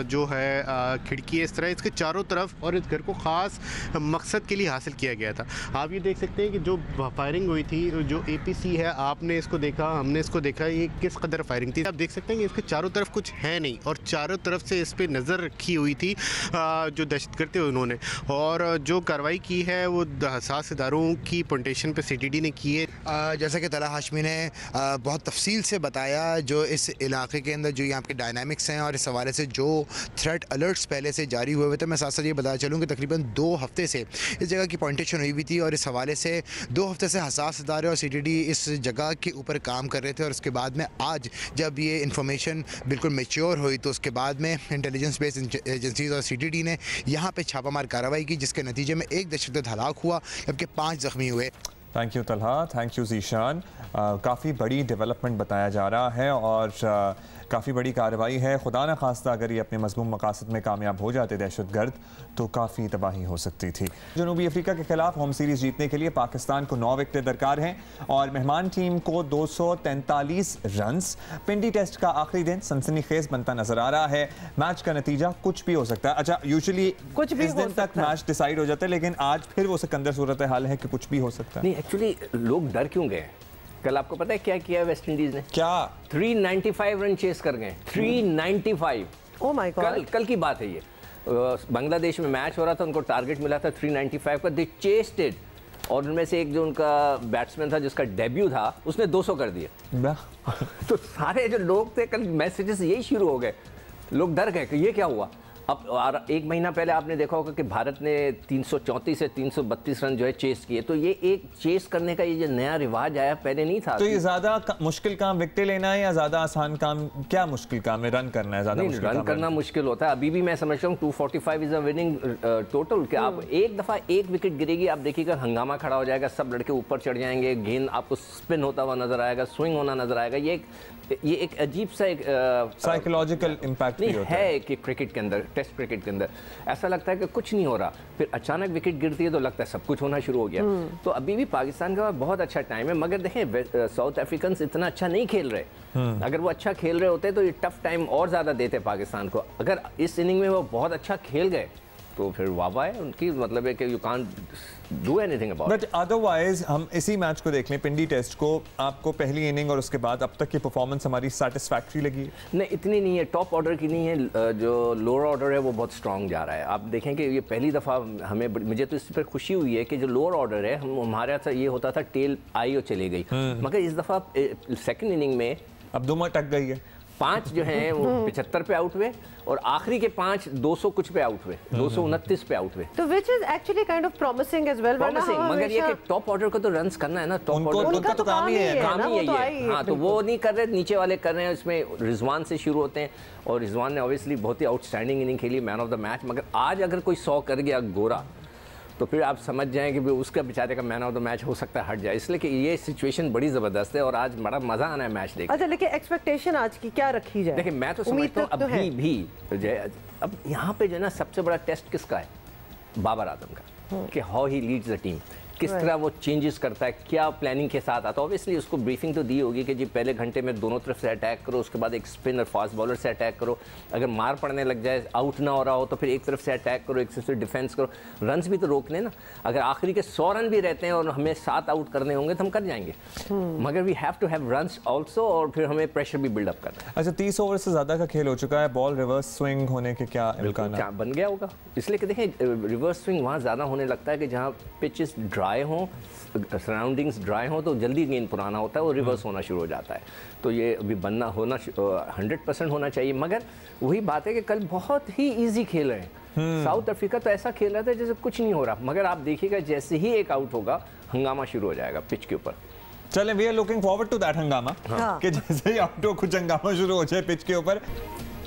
जो है खिड़की इस तरह इसके चारों तरफ और इस घर को ख़ास मकसद के लिए हासिल किया गया था। आप ये देख सकते हैं कि जो फायरिंग हुई थी, जो APC है, आपने इसको देखा, हमने इसको देखा, ये किस कदर फायरिंग थी। आप देख सकते हैं कि इसके चारों तरफ कुछ है नहीं और चारों तरफ से इस पर नज़र रखी हुई थी जो दहशतगर्द थे उन्होंने, और जो कार्रवाई की है वो हसास इदारों की पोटेंशन पे CTD ने की है। जैसा कि तला हाशमी ने बहुत तफसील से बताया जो इस इलाके के अंदर जो यहाँ के डायनामिक्स हैं और इस हवाले से जो थ्रेट अलर्ट्स पहले से जारी हुए थे। मैं साथ साथ ये बताया चलूँ कि तकरीबन 2 हफ्ते से इस जगह की पोटेंशन हुई थी और इस हवाले से 2 हफ्ते से हसास इदारे और CTD इस जगह के ऊपर काम कर रहे थे और उसके बाद में आज जब ये इंफॉर्मेशन बिल्कुल मेच्योर हुई तो उसके बाद में इंटेलिजेंस बेस्ड एजेंसीज और CTD ने यहाँ पर छापामार कार्रवाई की, जिसके नतीजे में एक दहशतगर्द हलाक हुआ जबकि 5 ज़ख्मी हुए। Thank you Talha, thank you Zeeshan. काफ़ी बड़ी डेवलपमेंट बताया जा रहा है और काफ़ी बड़ी कार्रवाई है। खुदा न खास्ता अगर ये अपने मज़मूम मकासद में कामयाब हो जाते दहशतगर्द तो काफ़ी तबाही हो सकती थी। जनूबी अफ्रीका के खिलाफ होम सीरीज़ जीतने के लिए पाकिस्तान को 9 विकेटें दरकार हैं और मेहमान टीम को 243 रन्स। पिंडी टेस्ट का आखिरी दिन सनसनीखेज बनता नजर आ रहा है। मैच का नतीजा कुछ भी हो सकता है। अच्छा, यूजुअली इस दिन तक मैच डिसाइड हो जाता है, लेकिन आज फिर वो सिकंदर सूरत हाल है कि कुछ भी हो सकता है। नहीं, एक्चुअली लोग डर क्यों गए? कल आपको पता है क्या किया वेस्ट इंडीज ने? क्या 395 रन चेस कर गए। 395। ओह माय गॉड, कल की बात है ये। बांग्लादेश में मैच हो रहा था, उनको टारगेट मिला था 395 का। दे चेस्ड इट और उनमें से एक जो उनका बैट्समैन था जिसका डेब्यू था उसने 200 कर दिया। तो सारे जो लोग थे कल मैसेजेस यही शुरू हो गए, लोग डर गए कि ये क्या हुआ। अब एक महीना पहले आपने देखा होगा कि भारत ने 334 से 332 रन जो है चेस किए। तो ये एक चेस करने का ये जो नया रिवाज आया पहले नहीं था। तो ये ज्यादा मुश्किल काम विकेट लेना है या ज्यादा आसान काम? क्या मुश्किल काम है? रन करना है ज्यादा मुश्किल काम? रन करना मुश्किल होता है। अभी भी मैं समझता हूँ 245 इज अ विनिंग टोटल। कि आप एक दफा एक विकेट गिरेगी, आप देखिएगा हंगामा खड़ा हो जाएगा, सब लड़के ऊपर चढ़ जाएंगे, गेंद आपको स्पिन होता हुआ नजर आएगा, स्विंग होना नजर आएगा। ये एक अजीब सा एक साइकोलॉजिकल इम्पैक्ट भी होता है कि क्रिकेट के अंदर, टेस्ट क्रिकेट के अंदर ऐसा लगता है कि कुछ नहीं हो रहा, फिर अचानक विकेट गिरती है तो लगता है सब कुछ होना शुरू हो गया। तो अभी भी पाकिस्तान का बहुत अच्छा टाइम है, मगर देखें साउथ अफ्रीकन इतना अच्छा नहीं खेल रहे। अगर वो अच्छा खेल रहे होते तो ये टफ टाइम और ज़्यादा देते पाकिस्तान को। अगर इस इनिंग में वो बहुत अच्छा खेल गए तो फिर वाह है उनकी, मतलब है कि you can't do anything about. But otherwise हम इसी मैच को देख लें, पिंडी टेस्ट को, आपको पहली इनिंग और उसके बाद अब तक की परफॉर्मेंस हमारी सेटिस्फैक्टरी लगी? नहीं, इतनी नहीं है, टॉप ऑर्डर की नहीं है। जो लोअर ऑर्डर है वो बहुत स्ट्रॉन्ग जा रहा है। आप देखें कि ये पहली दफ़ा हमें, मुझे तो इस पर खुशी हुई है कि जो लोअर ऑर्डर है, हमारे यहाँ ये होता था टेल आई और चले गई, मगर इस दफ़ा सेकेंड इनिंग में अब दुमा टक गई है। 5 जो हैं वो 75 पे आउट हुए और आखिरी के 5 200 कुछ पे आउट हुए, 229 पे आउट हुए। तो which is actually kind of promising as well. मगर ये कि टॉप ऑर्डर को तो रन्स करना है ना, टॉप ऑर्डर उनका तो काम ही है, काम ही है। हाँ, तो वो नहीं कर रहे, नीचे वाले कर रहे हैं। इसमें रिजवान से शुरू होते हैं और रिजवान ने ऑब्वियसली बहुत ही आउटस्टैंडिंग इनिंग खेली, मैन ऑफ द मैच। मगर आज अगर कोई 100 कर गया गोरा तो फिर आप समझ जाएं कि उसका बेचारे का मैन ऑफ द मैच हो सकता है हट जाए। इसलिए कि ये सिचुएशन बड़ी ज़बरदस्त है और आज बड़ा मज़ा आना है मैच देखने। अच्छा, लेकिन एक्सपेक्टेशन आज की क्या रखी जाए? देखिए, मैं तो समझता हूँ अभी भी अब यहाँ पे जो है ना सबसे बड़ा टेस्ट किसका है? बाबर आजम का, कि how he leads the team, किस तरह वो चेंजेस करता है, क्या प्लानिंग के साथ आता है। ऑब्वियसली उसको ब्रीफिंग तो दी होगी कि जी पहले घंटे में दोनों तरफ से अटैक करो, उसके बाद एक स्पिन और फास्ट बॉलर से अटैक करो, अगर मार पड़ने लग जाए, आउट ना हो रहा हो तो फिर एक तरफ से अटैक करो, एक तरफ से डिफेंस करो। रन्स भी तो रोकने ना, अगर आखिरी के 100 रन भी रहते हैं और हमें 7 आउट करने होंगे तो हम कर जाएंगे, मगर we have to have runs also और फिर हमें प्रेशर भी बिल्डअप करना है। अच्छा, 30 ओवर से ज़्यादा का खेल हो चुका है, बॉल रिवर्स स्विंग होने के क्या इम्कान बन गया होगा? इसलिए कि देखें रिवर्स स्विंग वहाँ ज़्यादा होने लगता है कि जहाँ पिचेस ड्राई हों, सराउंडिंग्स ड्राई हो तो जल्दी गेंद पुराना होता है और रिवर्स होना शुरू हो जाता है। तो ये अभी बनना होना 100% होना चाहिए। मगर वही बात है कि कल बहुत ही इजी खेल रहे हैं। साउथ अफ्रीका तो ऐसा खेल रहा था जैसे कुछ नहीं हो रहा, मगर आप देखिएगा जैसे ही एक आउट होगा हंगामा शुरू हो जाएगा पिच के ऊपर। चलें, we are looking forward to that हंगामा, कि जैसे ही आउट हो कुछ हंगामा शुरू हो जाए पिच के ऊपर।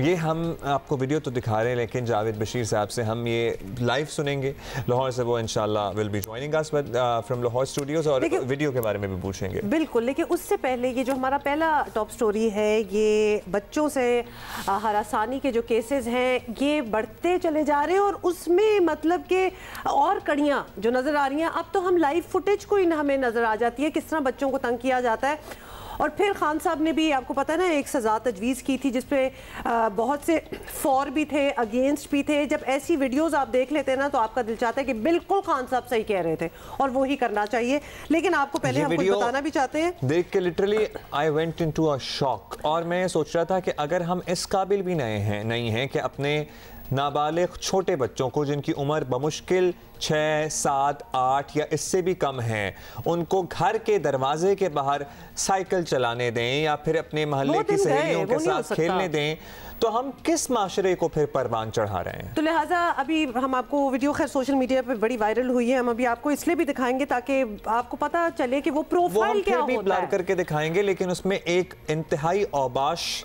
ये हम आपको वीडियो तो दिखा रहे हैं, लेकिन जावेद बशीर साहब से हम ये लाइव सुनेंगे लाहौर से। वो इंशाल्लाह will be joining us from Lahore studios और वीडियो के बारे में भी पूछेंगे। बिल्कुल, लेकिन उससे पहले ये जो हमारा पहला टॉप स्टोरी है, ये बच्चों से हरासानी के जो केसेस हैं ये बढ़ते चले जा रहे हैं और उसमें मतलब कि और कड़ियाँ जो नज़र आ रही हैं। अब तो हम लाइव फुटेज को ही हमें नज़र आ जाती है किस तरह बच्चों को तंग किया जाता है। और फिर खान साहब ने भी, आपको पता है ना, एक सज़ा तजवीज़ की थी जिसपे बहुत से फॉर भी थे, अगेंस्ट भी थे। जब ऐसी वीडियोस आप देख लेते हैं ना तो आपका दिल चाहता है कि बिल्कुल खान साहब सही कह रहे थे और वो ही करना चाहिए। लेकिन आपको पहले हम कुछ बताना भी चाहते हैं। देख के literally I went into a shock और मैं सोच रहा था कि अगर हम इस काबिल भी नहीं हैं कि अपने नाबालिग छोटे बच्चों को, जिनकी उम्र बमुश्किल 6, 7, 8 या इससे भी कम है, उनको घर के दरवाजे के बाहर साइकिल चलाने दें या फिर अपने मोहल्ले की सहेलियों के साथ खेलने दें, तो हम किस माशरे को फिर परवान चढ़ा रहे हैं? तो लिहाजा अभी हम आपको वीडियो खैर सोशल मीडिया पे बड़ी वायरल हुई है, हम अभी आपको इसलिए भी दिखाएंगे ताकि आपको पता चले कि वो प्रोफाइल क्या होता है। ब्लर करके दिखाएंगे, लेकिन उसमें एक इंतहाई औबाश,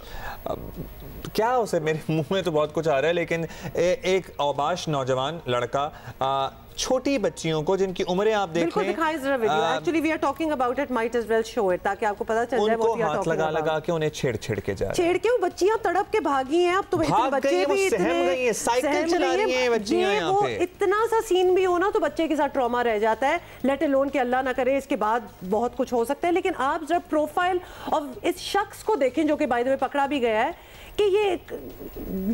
क्या उसे, मेरे मुंह में तो बहुत कुछ आ रहा है, लेकिन एक औबाश नौजवान लड़का छोटी बच्चियों को जिनकी उम्रें आप देखें, दिखाएं जरा video. Actually we are talking about it, might as well show it, ताकि आपको पता चल जाए वो हाथ लगा के उन्हें छेड़ के जा छेड़ के वो बच्चियां तड़प के भागी हैं। अब तो बच्चे भी इतने साइकिल चला रही हैं बच्चियां यहाँ पे, इतना सा सीन भी हो ना तो बच्चे के साथ ट्रॉमा रह जाता है। लेट अलोन कि अल्लाह ना करे इसके बाद बहुत कुछ हो सकता है। लेकिन आप जब प्रोफाइल ऑफ इस शख्स को देखें जो कि बाय द वे पकड़ा भी गया है कि ये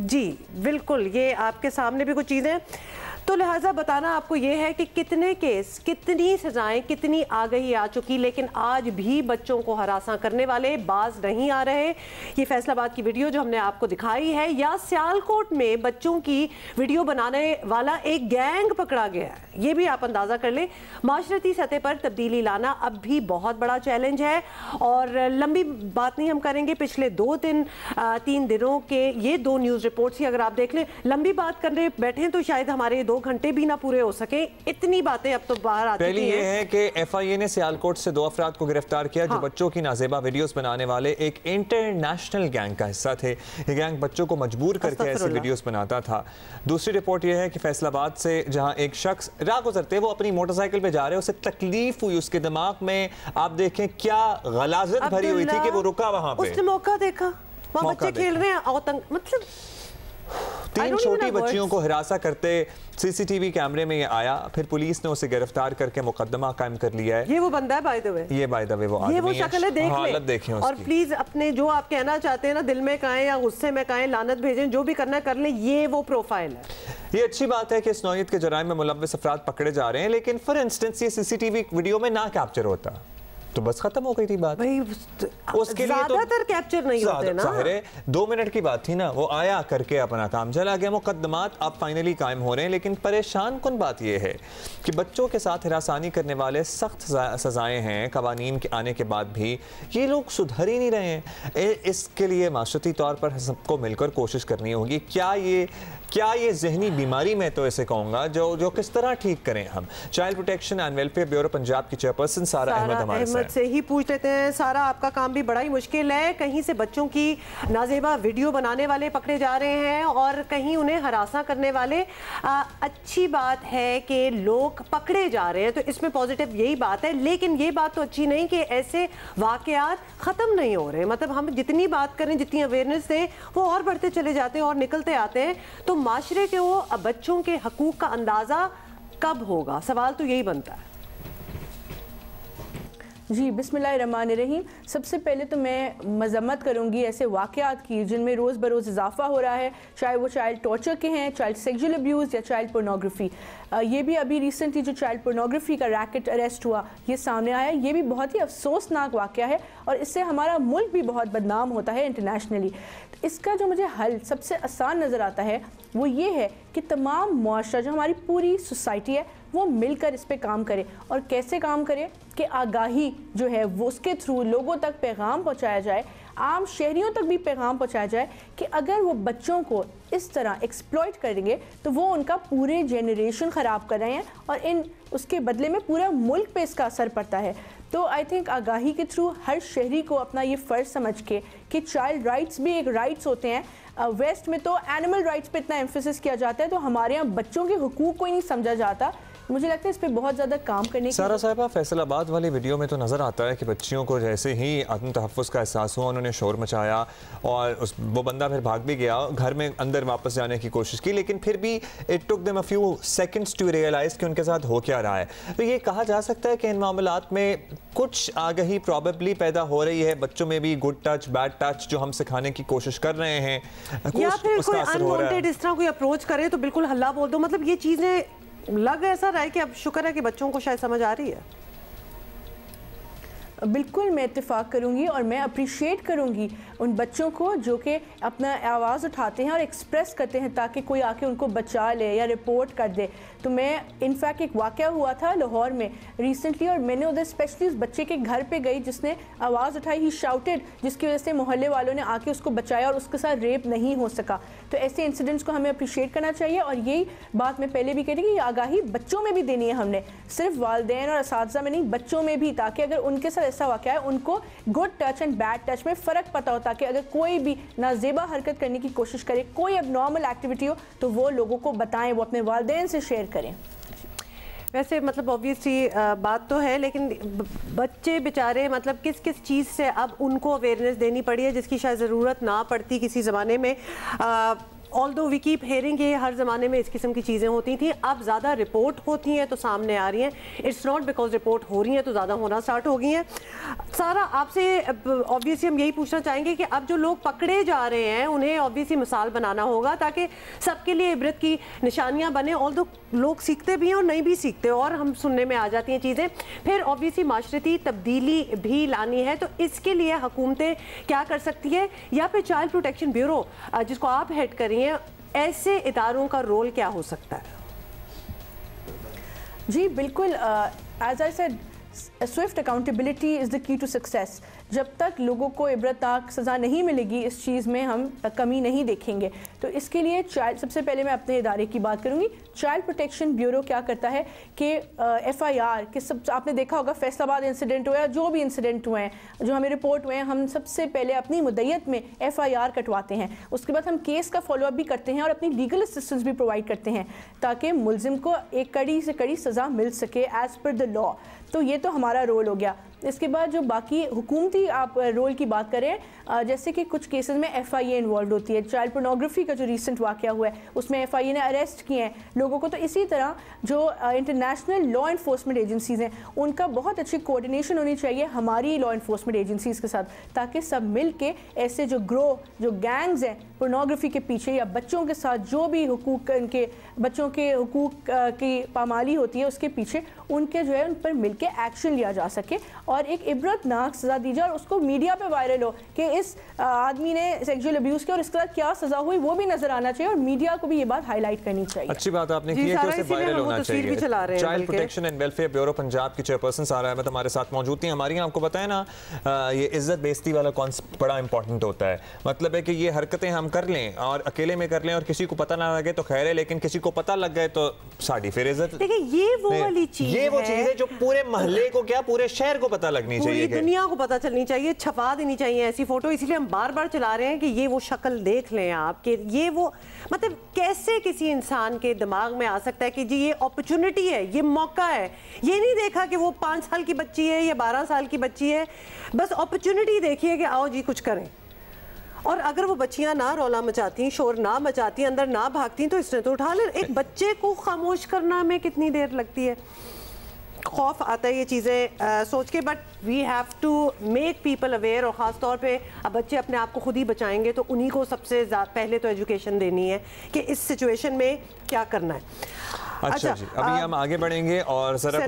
जी बिल्कुल ये आपके सामने भी कुछ चीज़ें, तो लिहाजा बताना आपको ये है कि कितने केस, कितनी सजाएं, कितनी आगही आ चुकी, लेकिन आज भी बच्चों को हरासा करने वाले बाज नहीं आ रहे। ये फैसलाबाद की वीडियो जो हमने आपको दिखाई है, या सियालकोट में बच्चों की वीडियो बनाने वाला एक गैंग पकड़ा गया है, ये भी आप अंदाज़ा कर लें। माशरती सतह पर तब्दीली लाना अब भी बहुत बड़ा चैलेंज है। और लंबी बात नहीं हम करेंगे, पिछले 2-3 दिनों के ये 2 न्यूज़ रिपोर्ट्स ही अगर आप देख लें, लंबी बात करने बैठे तो शायद हमारे 2 घंटे भी ना पूरे हो सके, इतनी बातें अब तो बाहर आती हैं। पहली ये है कि एफआईए ने सियालकोट से 2 अफराद को गिरफ्तार किया जो बच्चों की नाजेबा वीडियोस बनाने वाले एक इंटरनेशनल गैंग का हिस्सा थे। ये गैंग बच्चों को मजबूर करके ऐसी वीडियोस बनाता था। दूसरी रिपोर्ट ये है कि फैसलाबाद से जहां एक शख्स राह गुजरते वो अपनी मोटरसाइकिल पे जा रहे, उसे तकलीफ हुई, उसके दिमाग में आप देखें क्या गलाजत भरी हुई थी कि वो रुका वहां पे, उसने मौका देखा, वहां बच्चे खेल रहे हैं, मतलब 3 छोटी बच्चियों को हिरासा करते सीसीटीवी कैमरे में ये आया, फिर पुलिस ने उसे गिरफ्तार करके मुकदमा कायम कर लिया है। ये वो बंदा है बाय द वे, ये बाय द वे वो आदमी है, ये वो शक्ल है, देख हालत देखें उसकी। और प्लीज अपने जो आप कहना चाहते हैं ना, दिल में कहें या गुस्से में कहें, लानत भेजें, जो भी करना कर लें, ये वो प्रोफाइल है। ये अच्छी बात है कि इस नौयत के जराइम में मुलव्वस अफराद पकड़े जा रहे हैं, लेकिन फॉर इंस्टेंस ये सीसीटीवी वीडियो में ना कैप्चर होता तो बस खत्म हो गई थी बात। भाई उसके लिए तो ज्यादातर कैप्चर नहीं होते ना, 2 मिनट की बात थी ना, वो आया करके अपना काम चला गया। मुकदमात अब फाइनली कायम हो रहे हैं, लेकिन परेशान कुन बात यह है कि बच्चों के साथ हिरासानी करने वाले सख्त सजाएं हैं कवानीन के आने के बाद भी, ये लोग सुधर ही नहीं रहे हैं। इसके लिए माशरती तौर पर सबको मिलकर कोशिश करनी होगी। क्या ये जहनी बीमारी में तो इसे कहूँगा जो किस तरह ठीक करें हम। Child protection and welfare bureau Punjab की चेयरपर्सन सारा अहमद से ही पूछ लेते हैं। सारा, आपका काम भी बड़ा ही मुश्किल है, कहीं से बच्चों की नाजेबा वीडियो बनाने वाले पकड़े जा रहे हैं और कहीं उन्हें हरासा करने वाले। अच्छी बात है कि लोग पकड़े जा रहे हैं, तो इसमें पॉजिटिव यही बात है, लेकिन ये बात तो अच्छी नहीं कि ऐसे वाकयात ख़त्म नहीं हो रहे। मतलब हम जितनी बात करें, जितनी अवेयरनेस दें, वो और बढ़ते चले जाते हैं और निकलते आते हैं। तो माशरे के वो बच्चों के हकूक़ का अंदाज़ा कब होगा, सवाल तो यही बनता है। जी बिस्मिल्लाहिर्रहमानिर्रहीम। सबसे पहले तो मैं मजम्मत करूंगी ऐसे वाक़यात की जिनमें रोज़ बरोज़ इजाफा हो रहा है, चाहे वो चाइल्ड टॉर्चर के हैं, चाइल्ड सेक्सुअल अब्यूज़ या चाइल्ड पोर्नोग्राफी। ये भी अभी रिसेंटली जो चाइल्ड पोर्नोग्राफी का रैकेट अरेस्ट हुआ, ये सामने आया, ये भी बहुत ही अफसोसनाक वाक़या है और इससे हमारा मुल्क भी बहुत बदनाम होता है इंटरनेशनली। तो इसका जो मुझे हल सबसे आसान नज़र आता है वो ये है कि तमाम मुआशरा, जो हमारी पूरी सोसाइटी है, वो मिलकर इस पे काम करे। और कैसे काम करे कि आगाही जो है वो उसके थ्रू लोगों तक पैगाम पहुंचाया जाए, आम शहरियों तक भी पैगाम पहुंचाया जाए कि अगर वो बच्चों को इस तरह एक्सप्लॉइट करेंगे तो वो उनका पूरे जेनरेशन ख़राब कर रहे हैं और उसके बदले में पूरा मुल्क पे इसका असर पड़ता है। तो आई थिंक आगाही के थ्रू हर शहरी को अपना ये फ़र्ज़ समझ के कि चाइल्ड राइट्स भी एक राइट्स होते हैं। वेस्ट में तो एनिमल राइट्स पे इतना एम्फेसिस किया जाता है, तो हमारे यहाँ बच्चों के हुकूक को ही नहीं समझा जाता। मुझे लगता है इस पे बहुत ज़्यादा काम करने की। सारा साहिबा, फैसलाबाद वाली वीडियो में तो नज़र आता है कि बच्चियों को जैसे ही आत्म तहफ़्फ़ुज़ का एहसास हुआ, उन्होंने शोर मचाया और वो बंदा फिर भाग भी गया, घर में अंदर वापस जाने की कोशिश की, लेकिन फिर भी it took them a few seconds to realise कि उनके साथ हो क्या रहा है। तो ये कहा जा सकता है कि इन मामलात में कुछ आगही प्रॉबेबली पैदा हो रही है, बच्चों में भी गुड टच बैड टच जो हम सिखाने की कोशिश कर रहे हैं, या फिर कोई अनवांटेड इस तरह कोई अप्रोच करे तो बिल्कुल हल्ला बोल दो। मतलब ये चीज़ें लग ऐसा रहा है कि अब शुक्र है कि बच्चों को शायद समझ आ रही है। बिल्कुल मैं इत्तेफाक करूंगी और मैं अप्रिशिएट करूंगी उन बच्चों को जो कि अपना आवाज़ उठाते हैं और एक्सप्रेस करते हैं ताकि कोई आके उनको बचा ले या रिपोर्ट कर दे। तो मैं इनफैक्ट एक वाक़या हुआ था लाहौर में रिसेंटली और मैंने उधर स्पेशली उस बच्चे के घर पे गई जिसने आवाज़ उठाई, ही शाउटेड, जिसकी वजह से मोहल्ले वालों ने आके उसको बचाया और उसके साथ रेप नहीं हो सका। तो ऐसे इंसिडेंट्स को हमें अप्रिशिएट करना चाहिए और यही बात मैं पहले भी कह रही कि आगाही बच्चों में भी देनी है हमने, सिर्फ वालिदैन और असातिज़ा में नहीं, बच्चों में भी, ताकि अगर उनके साथ ऐसा वाक़या है उनको good touch and bad touch में फ़र्क पता हो, ताकि अगर कोई भी नाजेबा हरकत करने की कोशिश करे, कोई अब नॉर्मल एक्टिविटी हो तो वो लोगों को बताएं, वो अपने वालिदैन से शेयर करें। वैसे मतलब ऑब्वियसली बात तो है, लेकिन बच्चे बेचारे मतलब किस किस चीज़ से अब उनको अवेयरनेस देनी पड़ी है जिसकी शायद ज़रूरत ना पड़ती किसी ज़माने में। ऑल्दो वी कीप हेयरिंग कि हर ज़माने में इस किस्म की चीज़ें होती थी, अब ज़्यादा रिपोर्ट होती हैं तो सामने आ रही हैं। इट्स नॉट बिकॉज रिपोर्ट हो रही हैं तो ज़्यादा होना स्टार्ट हो गई हैं। सारा आपसे ऑब्वियसली हम यही पूछना चाहेंगे कि अब जो लोग पकड़े जा रहे हैं उन्हें ऑब्वियसली मिसाल बनाना होगा ताकि सबके लिए इबरत की निशानियाँ बने। ऑल्दो लोग सीखते भी हैं और नहीं भी सीखते और हम सुनने में आ जाती हैं चीज़ें। फिर ऑब्वियसली माशरती तब्दीली भी लानी है, तो इसके लिए हुकूमतें क्या कर सकती है, या फिर चाइल्ड प्रोटेक्शन ब्यूरो जिसको आप हेड करिए, ऐसे इदारों का रोल क्या हो सकता है? जी बिल्कुल, as I said swift accountability is the key to success. जब तक लोगों को इबरतनाक सज़ा नहीं मिलेगी इस चीज़ में हम कमी नहीं देखेंगे। तो इसके लिए चाइल्ड, सबसे पहले मैं अपने इदारे की बात करूँगी। चाइल्ड प्रोटेक्शन ब्यूरो क्या करता है कि FIR के सब, आपने देखा होगा फैसलाबाद इंसिडेंट हुआ, जो भी इंसिडेंट हुए हैं जो हमें रिपोर्ट हुए हैं, हम सबसे पहले अपनी मुद्दत में FIR कटवाते हैं। उसके बाद हम केस का फॉलोअप भी करते हैं और अपनी लीगल असिस्टेंस भी प्रोवाइड करते हैं ताकि मुलजिम को एक कड़ी से कड़ी सज़ा मिल सके एज़ पर द लॉ। तो ये तो हमारा रोल हो गया। इसके बाद जो बाकी हुकूमती आप रोल की बात करें, जैसे कि कुछ केसेस में FIA इन्वॉल्व होती है। चाइल्ड पोर्नोग्राफी का जो रिसेंट वाक़या हुआ है उसमें FIA ने अरेस्ट किए हैं लोगों को। तो इसी तरह जो इंटरनेशनल लॉ इन्फोर्समेंट एजेंसीज़ हैं उनका बहुत अच्छी कोऑर्डिनेशन होनी चाहिए हमारी लॉ इन्फोर्समेंट एजेंसीज़ के साथ, ताकि सब मिल के ऐसे जो जो गैंग्स हैं पोर्नोग्राफी के पीछे या बच्चों के साथ जो भी हुकूक, इनके बच्चों के हुकूक की पामाली होती है उसके पीछे उनके जो है उन पर मिल के एक्शन लिया जा सके और एक इबरतनाक सज़ा दी जाए और उसको मीडिया पे वायरल हो कि इस आदमी ने सेक्सुअल अब्यूज़ किया और इसके साथ क्या सज़ा हुई वो भी नजर आना चाहिए और मीडिया को भी ये बात हाईलाइट करनी चाहिए। अच्छी बात आपने की है कि उसे वायरल होना चाहिए। Child protection and welfare bureau Punjab की चेयरपर्सन सारा अहमद हमारे साथ मौजूद थी। हमारी आपको बताया ना, ये इज्जत बेइज्जती वाला कॉन्सेप्ट बड़ा इंपॉर्टेंट होता है। मतलब है कि ये हरकतें हम कर लें और अकेले में कर लें और किसी को पता ना लगे तो खैर है, लेकिन किसी को पता लग गए तो साड़ी फिर इज्जत। देखिए ये वो वाली चीज, ये वो चीज है जो पूरे मोहल्ले को क्या पूरे शहर को पता लगनी चाहिए, पूरी दुनिया को पता चलनी चाहिए, छपा देनी चाहिए ऐसी फोटो। इसलिए हम बार बार चला रहे हैं कि ये वो शक्ल देख लें आप, कि ये वो मतलब कैसे किसी इंसान के दिमाग में आ सकता है कि जी ये अपॉर्चुनिटी है, ये मौका है। ये नहीं देखा कि वो 5 साल की बच्ची है या 12 साल की बच्ची है, बस अपॉर्चुनिटी देखिए कि आओ जी कुछ करें। और अगर वो बच्चियां ना रौला मचाती, शोर ना मचाती, अंदर ना भागती तो इसने तो उठा ले। एक बच्चे को खामोश करना में कितनी देर लगती है। खौफ आता है ये चीज़ें सोच के, but we have to make people aware. और ख़ास तौर पे अब बच्चे अपने आप को खुद ही बचाएंगे तो उन्हीं को सबसे पहले तो एजुकेशन देनी है कि इस सिचुएशन में क्या करना है। अच्छा जी, अभी हम आगे बढ़ेंगे और जरा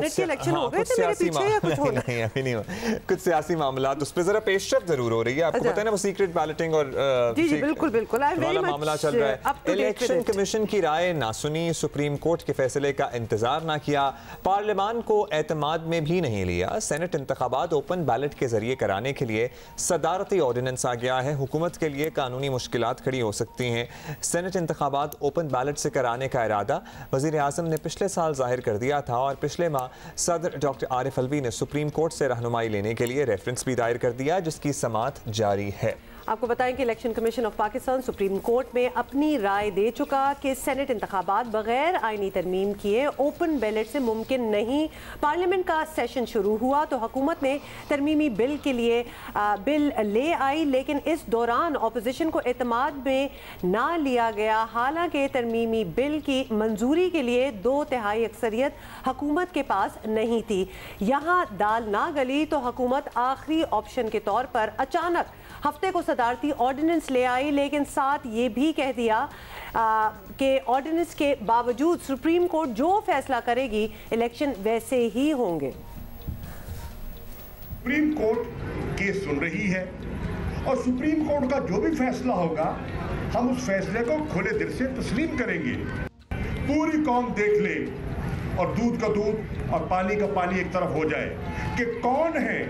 कुछ सियासी मामलात उस पर जरा पेशरफ जरूर हो रही है। आपको पता है ना वो सीक्रेट बैलेटिंग और बिल्कुल बिल्कुल वाला मामला चल रहा है। इलेक्शन कमीशन की राय ना सुनी, सुप्रीम कोर्ट के फैसले का इंतजार ना किया, पार्लियामान को एतमाद में भी नहीं लिया। सेनेट इंतखाबात ओपन बैलेट के जरिए कराने के लिए सदारती ऑर्डिनेंस आ गया है। हुकूमत के लिए कानूनी मुश्किलात खड़ी हो सकती हैं। सेनेट इंतखाबात ओपन बैलेट से कराने का इरादा वज़ीर आज़म ने पिछले साल जाहिर कर दिया था और पिछले माह सदर डॉक्टर आरिफ अलवी ने सुप्रीम कोर्ट से रहनुमाई लेने के लिए रेफरेंस भी दायर कर दिया, जिसकी समाअत जारी है। आपको बताएं कि election commission of Pakistan supreme court में अपनी राय दे चुका कि सेनेट इंतखाबात बगैर आईनी तरमीम किए ओपन बैलेट से मुमकिन नहीं। पार्लियामेंट का सेशन शुरू हुआ तो हुकूमत ने तरमीमी बिल के लिए बिल ले आई, लेकिन इस दौरान अपोजिशन को एतमाद में ना लिया गया। हालांकि तरमीमी बिल की मंजूरी के लिए 2/3 अक्सरियत हुकूमत के पास नहीं थी। यहाँ दाल ना गली तो हुकूमत आखिरी ऑप्शन के तौर पर अचानक हफ्ते को सदारती ऑर्डिनेंस ले आई, लेकिन साथ ये भी कह दिया कि ऑर्डिनेंस के बावजूद सुप्रीम कोर्ट जो फैसला करेगी इलेक्शन वैसे ही होंगे। सुप्रीम कोर्ट केस सुन रही है और सुप्रीम कोर्ट का जो भी फैसला होगा हम उस फैसले को खुले दिल से तस्लीम करेंगे। पूरी कौम देख ले और दूध का दूध और पानी का पानी एक तरफ हो जाए कि कौन है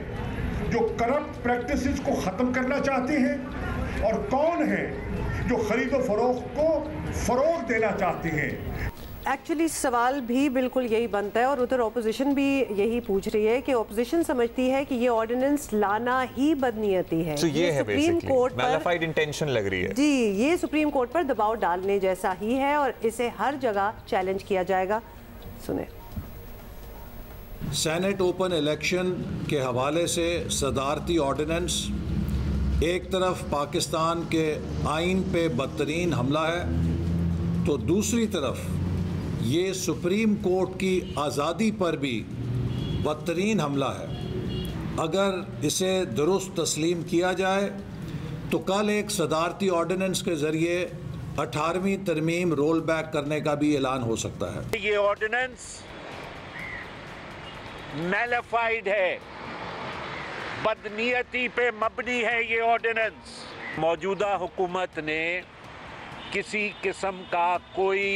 जो करप्ट प्रैक्टिसेस को ख़त्म करना चाहते हैं और कौन है जो खरीदो फरोख्त को फ़रोग़ देना चाहते हैं। एक्चुअली सवाल भी बिल्कुल यही बनता है और उधर ऑपोजिशन भी यही पूछ रही है कि ऑपोजिशन समझती है कि ये ऑर्डिनेंस लाना ही बदनीयती है। तो ये सुप्रीम कोर्ट पर मैलिफाइड इंटेंशन लग रही है जी, ये सुप्रीम कोर्ट पर दबाव डालने जैसा ही है और इसे हर जगह चैलेंज किया जाएगा। सुने। सेनेट ओपन इलेक्शन के हवाले से सदारती ऑर्डिनेंस एक तरफ पाकिस्तान के आइन पे बदतरीन हमला है, तो दूसरी तरफ ये सुप्रीम कोर्ट की आज़ादी पर भी बदतरीन हमला है। अगर इसे दुरुस्त तस्लीम किया जाए तो कल एक सदारती ऑर्डिनेंस के ज़रिए 18वीं तरमीम रोल बैक करने का भी ऐलान हो सकता है। ये ऑर्डिनेंस नैलिफाइड है, बदनीयती पे मबनी है। ये ऑर्डिनेंस मौजूदा हुकूमत ने किसी किस्म का कोई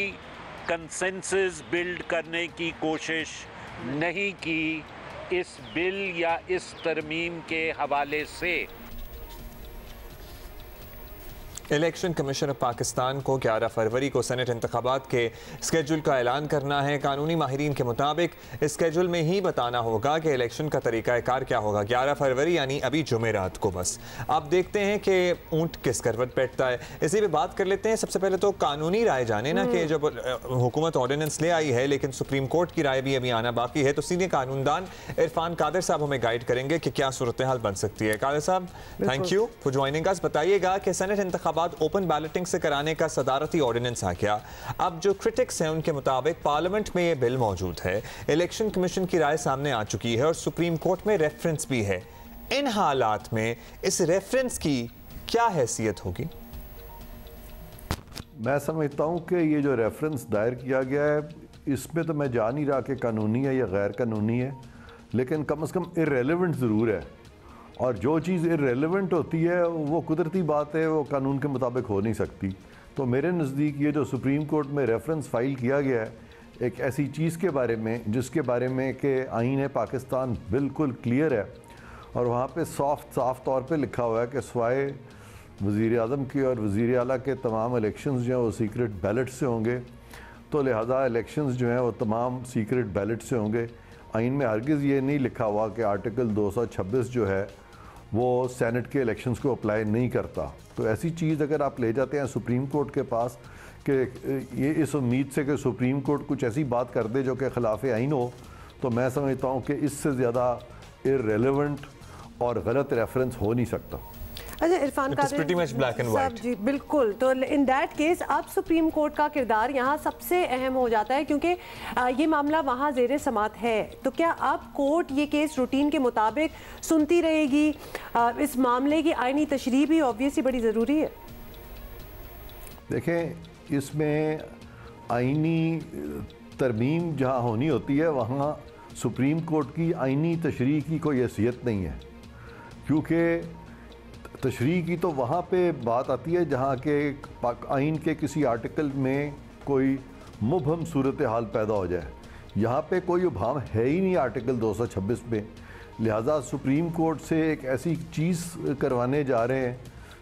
कंसेंसस बिल्ड करने की कोशिश नहीं की इस बिल या इस तरमीम के हवाले से। इलेक्शन कमीशन ऑफ पाकिस्तान को 11 फरवरी को सेनेट इंतखाबात के स्केड्यूल का ऐलान करना है। कानूनी माहिरीन के मुताबिक इस स्केड्यूल में ही बताना होगा कि इलेक्शन का तरीक़ाकार क्या होगा। 11 फरवरी यानी अभी जुमेरात को। बस अब देखते हैं कि ऊँट किस करवट बैठता है। इसी पे बात कर लेते हैं। सबसे पहले तो कानूनी राय जाने ना कि जब हुकूमत ऑर्डिनेंस ले आई है लेकिन सुप्रीम कोर्ट की राय भी अभी आना बाकी है, तो सीनियर कानूनदान इरफान कादिर साहब हमें गाइड करेंगे कि क्या सूरत हाल बन सकती है। कादिर साहब, thank you for joining us. बताइएगा कि सेनेट इंतखाबात ओपन बैलेटिंग से कराने का सदारती ऑर्डिनेंस आ गया। अब जो क्रिटिक्स हैं उनके मुताबिक पार्लियामेंट में ये बिल मौजूद है, इलेक्शन कमीशन की राय सामने आ चुकी है और सुप्रीम कोर्ट में रेफरेंस भी है। इन हालात में इस रेफरेंस की क्या हैसियत होगी? मैं समझता हूं कि ये जो रेफरेंस दायर किया गया है इसमें तो मैं जा नहीं रहा कि कानूनी है या गैर कानूनी है, लेकिन कम से कम इर्रेलेवेंट ज़रूर है। और जो चीज़ इर्रेलेवेंट होती है वो कुदरती बात है, वो कानून के मुताबिक हो नहीं सकती। तो मेरे नज़दीक ये जो सुप्रीम कोर्ट में रेफरेंस फ़ाइल किया गया है एक ऐसी चीज़ के बारे में जिसके बारे में कि आईन पाकिस्तान बिल्कुल क्लियर है और वहाँ पे साफ तौर पे लिखा हुआ है कि सवाए वज़ीर आज़म के और वज़ीर आला के तमाम इलेक्शंस जो हैं वो सीक्रेट बैलेट से होंगे, तो लिहाजा इलेक्शंस जो हैं वो तमाम सीक्रेट बैलेट से होंगे। आइन में हरगिज़ ये नहीं लिखा हुआ कि आर्टिकल 226 जो है वो सेनेट के इलेक्शंस को अप्लाई नहीं करता। तो ऐसी चीज़ अगर आप ले जाते हैं सुप्रीम कोर्ट के पास कि ये इस उम्मीद से कि सुप्रीम कोर्ट कुछ ऐसी बात कर दे जो कि ख़िलाफ़ आइन हो, तो मैं समझता हूँ कि इससे ज़्यादा इर्रेलेवेंट और गलत रेफरेंस हो नहीं सकता। अच्छा इरफान कादिर साहब जी, बिल्कुल। तो इन दैट केस अब सुप्रीम कोर्ट का किरदार यहाँ सबसे अहम हो जाता है क्योंकि ये मामला वहाँ ज़ेरे समात है। तो क्या अब कोर्ट ये केस रूटीन के मुताबिक सुनती रहेगी? इस मामले की आईनी तशरीह भी ऑब्वियसली बड़ी ज़रूरी है। देखें, इसमें आईनी तरमीम जहाँ होनी होती है वहाँ सुप्रीम कोर्ट की आईनी तशरीह की कोई हैसियत नहीं है, क्योंकि तशरीह की तो वहाँ पे बात आती है जहाँ के आइन के किसी आर्टिकल में कोई मुबहम सूरत हाल पैदा हो जाए। यहाँ पे कोई उभाम है ही नहीं आर्टिकल 226 में, लिहाजा सुप्रीम कोर्ट से एक ऐसी चीज़ करवाने जा रहे हैं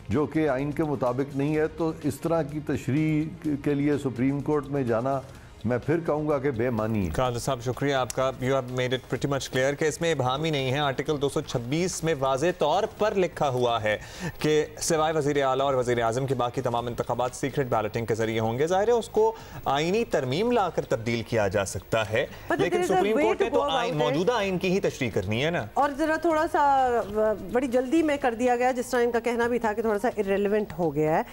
जो कि आइन के मुताबिक नहीं है। तो इस तरह की तशरीह के लिए सुप्रीम कोर्ट में जाना मैं फिर कहूँगा कि बेमानी है। कादिर साहब शुक्रिया आपका। You have made it pretty much clear कि इसमें इबहाम ही नहीं है। आर्टिकल 226 में वाज़े तौर पर लिखा हुआ है कि सिवाय वज़ीर आला और वज़ीर आज़म के बाकी तमाम इंतखाबात सीक्रेट बैलेटिंग के जरिए होंगे। ज़ाहिर है उसको आइनी तरमीम लाकर तब्दील किया जा सकता है, लेकिन सुप्रीम कोर्ट ने तो मौजूदा आइन की ही तशरीह करनी है ना। और ज़रा थोड़ा सा बड़ी जल्दी में कर दिया गया, जिस तरह इनका कहना भी था कि थोड़ा सा इर्रेलेवेंट हो गया है।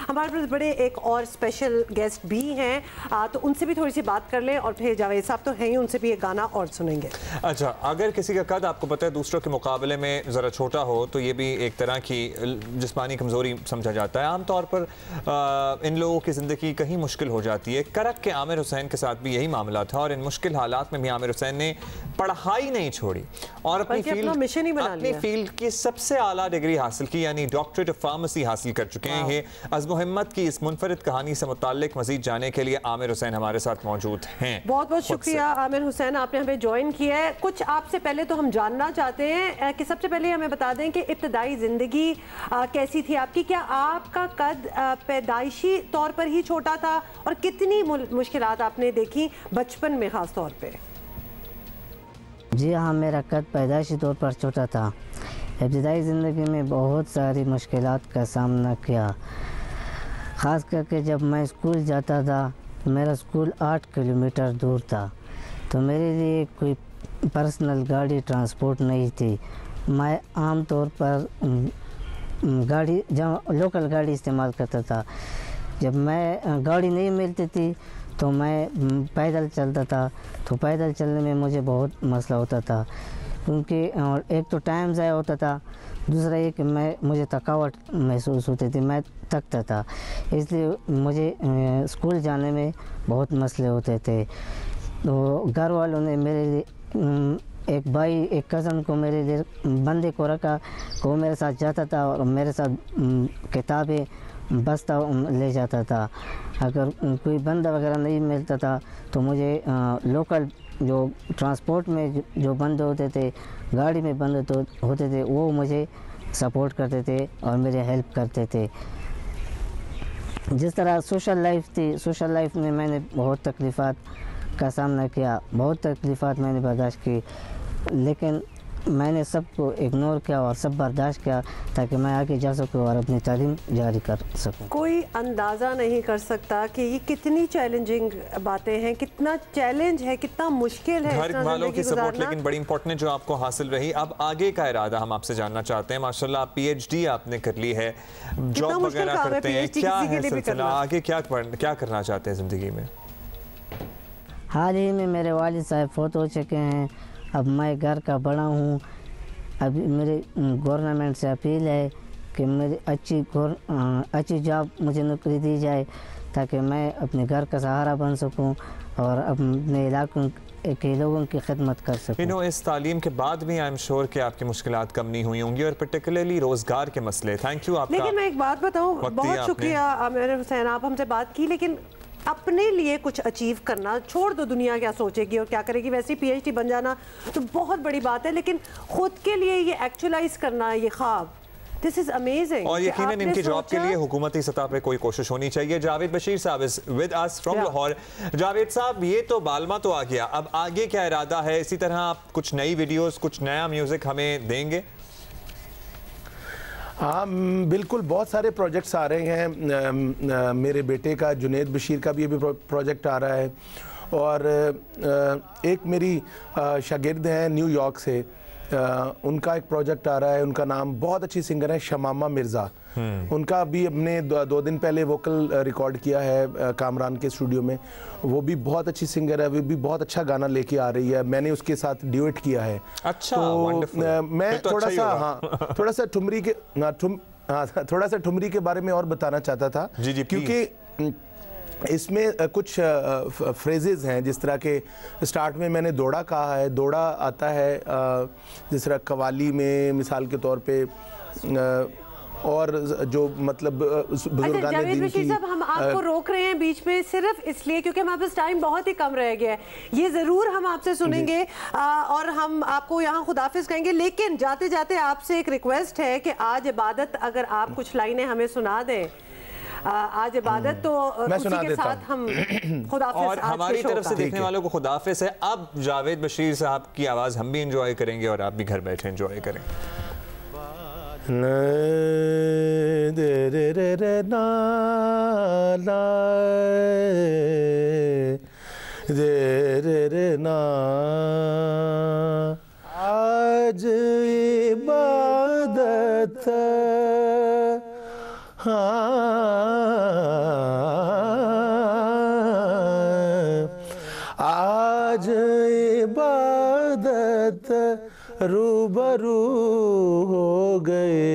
हमारे पास बड़े एक और स्पेशल गेस्ट भी हैं, तो उनसे भी थोड़ी सी बात कर लें और फिर जावेद साहब तो हैं ही, उनसे भी एक गाना और सुनेंगे। अच्छा, अगर किसी का कद आपको पता है दूसरों के मुकाबले में ज़रा छोटा हो तो ये भी एक तरह की जिस्मानी कमज़ोरी समझा जाता है। आमतौर पर इन लोगों की ज़िंदगी कहीं मुश्किल हो जाती है। करक के आमिर हुसैन के साथ भी यही मामला था और इन मुश्किल हालात में भी आमिर हुसैन ने पढ़ाई नहीं छोड़ी और अपनी फील्ड की सबसे आला डिग्री हासिल की, यानी डॉक्टरेट ऑफ फार्मेसी हासिल कर चुके हैं। ये अज़्म हिम्मत की इस मुनफरिद कहानी से मुताल्लिक मज़ीद जानने के लिए आमिर हुसैन हमारे साथ मौजूद हैं। बहुत बहुत शुक्रिया आमिर हुसैन, आपने हमें ज्वाइन किया है। कुछ आपसे पहले तो हम जानना चाहते हैं कि सबसे पहले हमें बता दें कि इब्तदाई ज़िंदगी कैसी थी आपकी? क्या आपका कद पैदाइशी तौर पर ही छोटा था और कितनी मुश्किलात आपने देखी बचपन में ख़ास तौर पे? जी हाँ, मेरा कद पैदाइशी तौर पर छोटा था। इब्तदाई ज़िंदगी में बहुत सारी मुश्किलात का सामना किया, ख़ास करके जब मैं स्कूल जाता था। मेरा स्कूल 8 किलोमीटर दूर था, तो मेरे लिए कोई पर्सनल गाड़ी ट्रांसपोर्ट नहीं थी। मैं आम तौर पर गाड़ी जहाँ लोकल गाड़ी इस्तेमाल करता था। जब मैं गाड़ी नहीं मिलती थी तो मैं पैदल चलता था, तो पैदल चलने में मुझे बहुत मसला होता था, क्योंकि एक तो टाइम ज़ाया होता था, दूसरा ये कि मुझे थकावट महसूस होती थी, मैं थकता था, इसलिए मुझे स्कूल जाने में बहुत मसले होते थे। तो घर वालों ने मेरे लिए एक भाई, एक कज़न को मेरे लिए बंदे को रखा, वो मेरे साथ जाता था और मेरे साथ किताबें बस्ता ले जाता था। अगर कोई बंदा वगैरह नहीं मिलता था तो मुझे लोकल जो ट्रांसपोर्ट में जो बंदे होते थे, गाड़ी में बंदे होते थे, वो मुझे सपोर्ट करते थे और मेरे हेल्प करते थे। जिस तरह सोशल लाइफ थी, सोशल लाइफ में मैंने बहुत तकलीफ़ात का सामना किया, बहुत तकलीफ़ात मैंने बर्दाश्त की, लेकिन मैंने सबको इग्नोर किया और सब बर्दाश्त किया ताकि मैं आगे जा सकूं और अपनी तालीम जारी कर सकूं। कोई अंदाज़ा नहीं कर सकता कि ये कितनी चैलेंजिंग बातें हैं, कितना चैलेंज है, कितना मुश्किल है घर वालों की सपोर्ट, लेकिन बड़ी इंपॉर्टेंट जो आपको हासिल रही। अब आगे का इरादा हम आपसे जानना चाहते हैं। माशाल्लाह PhD आपने कर ली है, जॉब वगैरह करते हैं, क्या है सिलसिला आगे, क्या करना चाहते हैं ज़िंदगी में? हाल ही में मेरे वालिद साहब फौत हो चुके हैं। अब मैं घर का बड़ा हूँ। अभी मेरे गवर्नमेंट से अपील है कि मेरी अच्छी जॉब मुझे नौकरी दी जाए ताकि मैं अपने घर का सहारा बन सकूं और अपने इलाकों के लोगों की खिदमत कर सकूं। इस तालीम के बाद भी आई एम श्योर कि आपकी मुश्किलात कम नहीं हुई होंगी और पर्टिकुलरली रोज़गार के मसले। थैंक यू आपका। लेकिन मैं एक बात बताऊँ, बहुत शुक्रिया आमिर हुसैन, आप हमसे बात की, लेकिन अपने लिए कुछ अचीव करना छोड़ दो, दुनिया क्या सोचेगी और क्या करेगी। वैसे PhD बन जाना तो बहुत बड़ी बात है, लेकिन खुद के लिए ये एक्चुअलाइज करना, ये ख्वाब, दिस इज अमेजिंग। और यकीनन इनकी जॉब के लिए हुकूमती सतह पे कोई कोशिश होनी चाहिए। जावेद बशीर साहब is with us from Lahore. Javed साहब, ये तो बालमा तो आ गया, अब आगे क्या इरादा है? इसी तरह आप कुछ नई वीडियोस, कुछ नया म्यूजिक हमें देंगे? हाँ बिल्कुल, बहुत सारे प्रोजेक्ट्स आ रहे हैं। मेरे बेटे का, जुनैद बशीर का भी अभी प्रोजेक्ट आ रहा है, और एक मेरी शागिर्द हैं न्यूयॉर्क से, उनका एक प्रोजेक्ट आ रहा है। उनका नाम, बहुत अच्छी सिंगर है, शमामा मिर्ज़ा। उनका अभी अपने 2 दिन पहले वोकल रिकॉर्ड किया है कामरान के स्टूडियो में। वो भी बहुत अच्छी सिंगर है, वो भी बहुत अच्छा गाना लेके आ रही है। मैंने उसके साथ ड्यूएट किया है। अच्छा, तो मैं तो थोड़ा अच्छा सा थोड़ा सा ठुमरी के बारे में और बताना चाहता था। जी, क्योंकि इसमें कुछ फ्रेजेस हैं, जिस तरह के स्टार्ट में मैंने दौड़ा कहा है। दौड़ा आता है जिस तरह कवाली में मिसाल के तौर पे, और जो मतलब बुजुर्गान दिन की। साहब, हम आपको रोक रहे हैं बीच में सिर्फ इसलिए क्योंकि हमारे पास टाइम बहुत ही कम रह गया है। ये ज़रूर हम आपसे सुनेंगे और हम आपको यहाँ खुदाफिज कहेंगे, लेकिन जाते जाते आपसे एक रिक्वेस्ट है कि आज इबादत, अगर आप कुछ लाइनें हमें सुना दें। आज इबादत तो उसी के साथ हम खुदाफिज। और हमारी तरफ से देखने वालों को खुदाफिज है। अब जावेद बशीर साहब की आवाज़ हम भी इंजॉय करेंगे और आप भी घर बैठे इंजॉय करें। दे रे रे रे ना ना, दे रे रे ना, आज इबादत, आज इबादत रूबरू हो गए।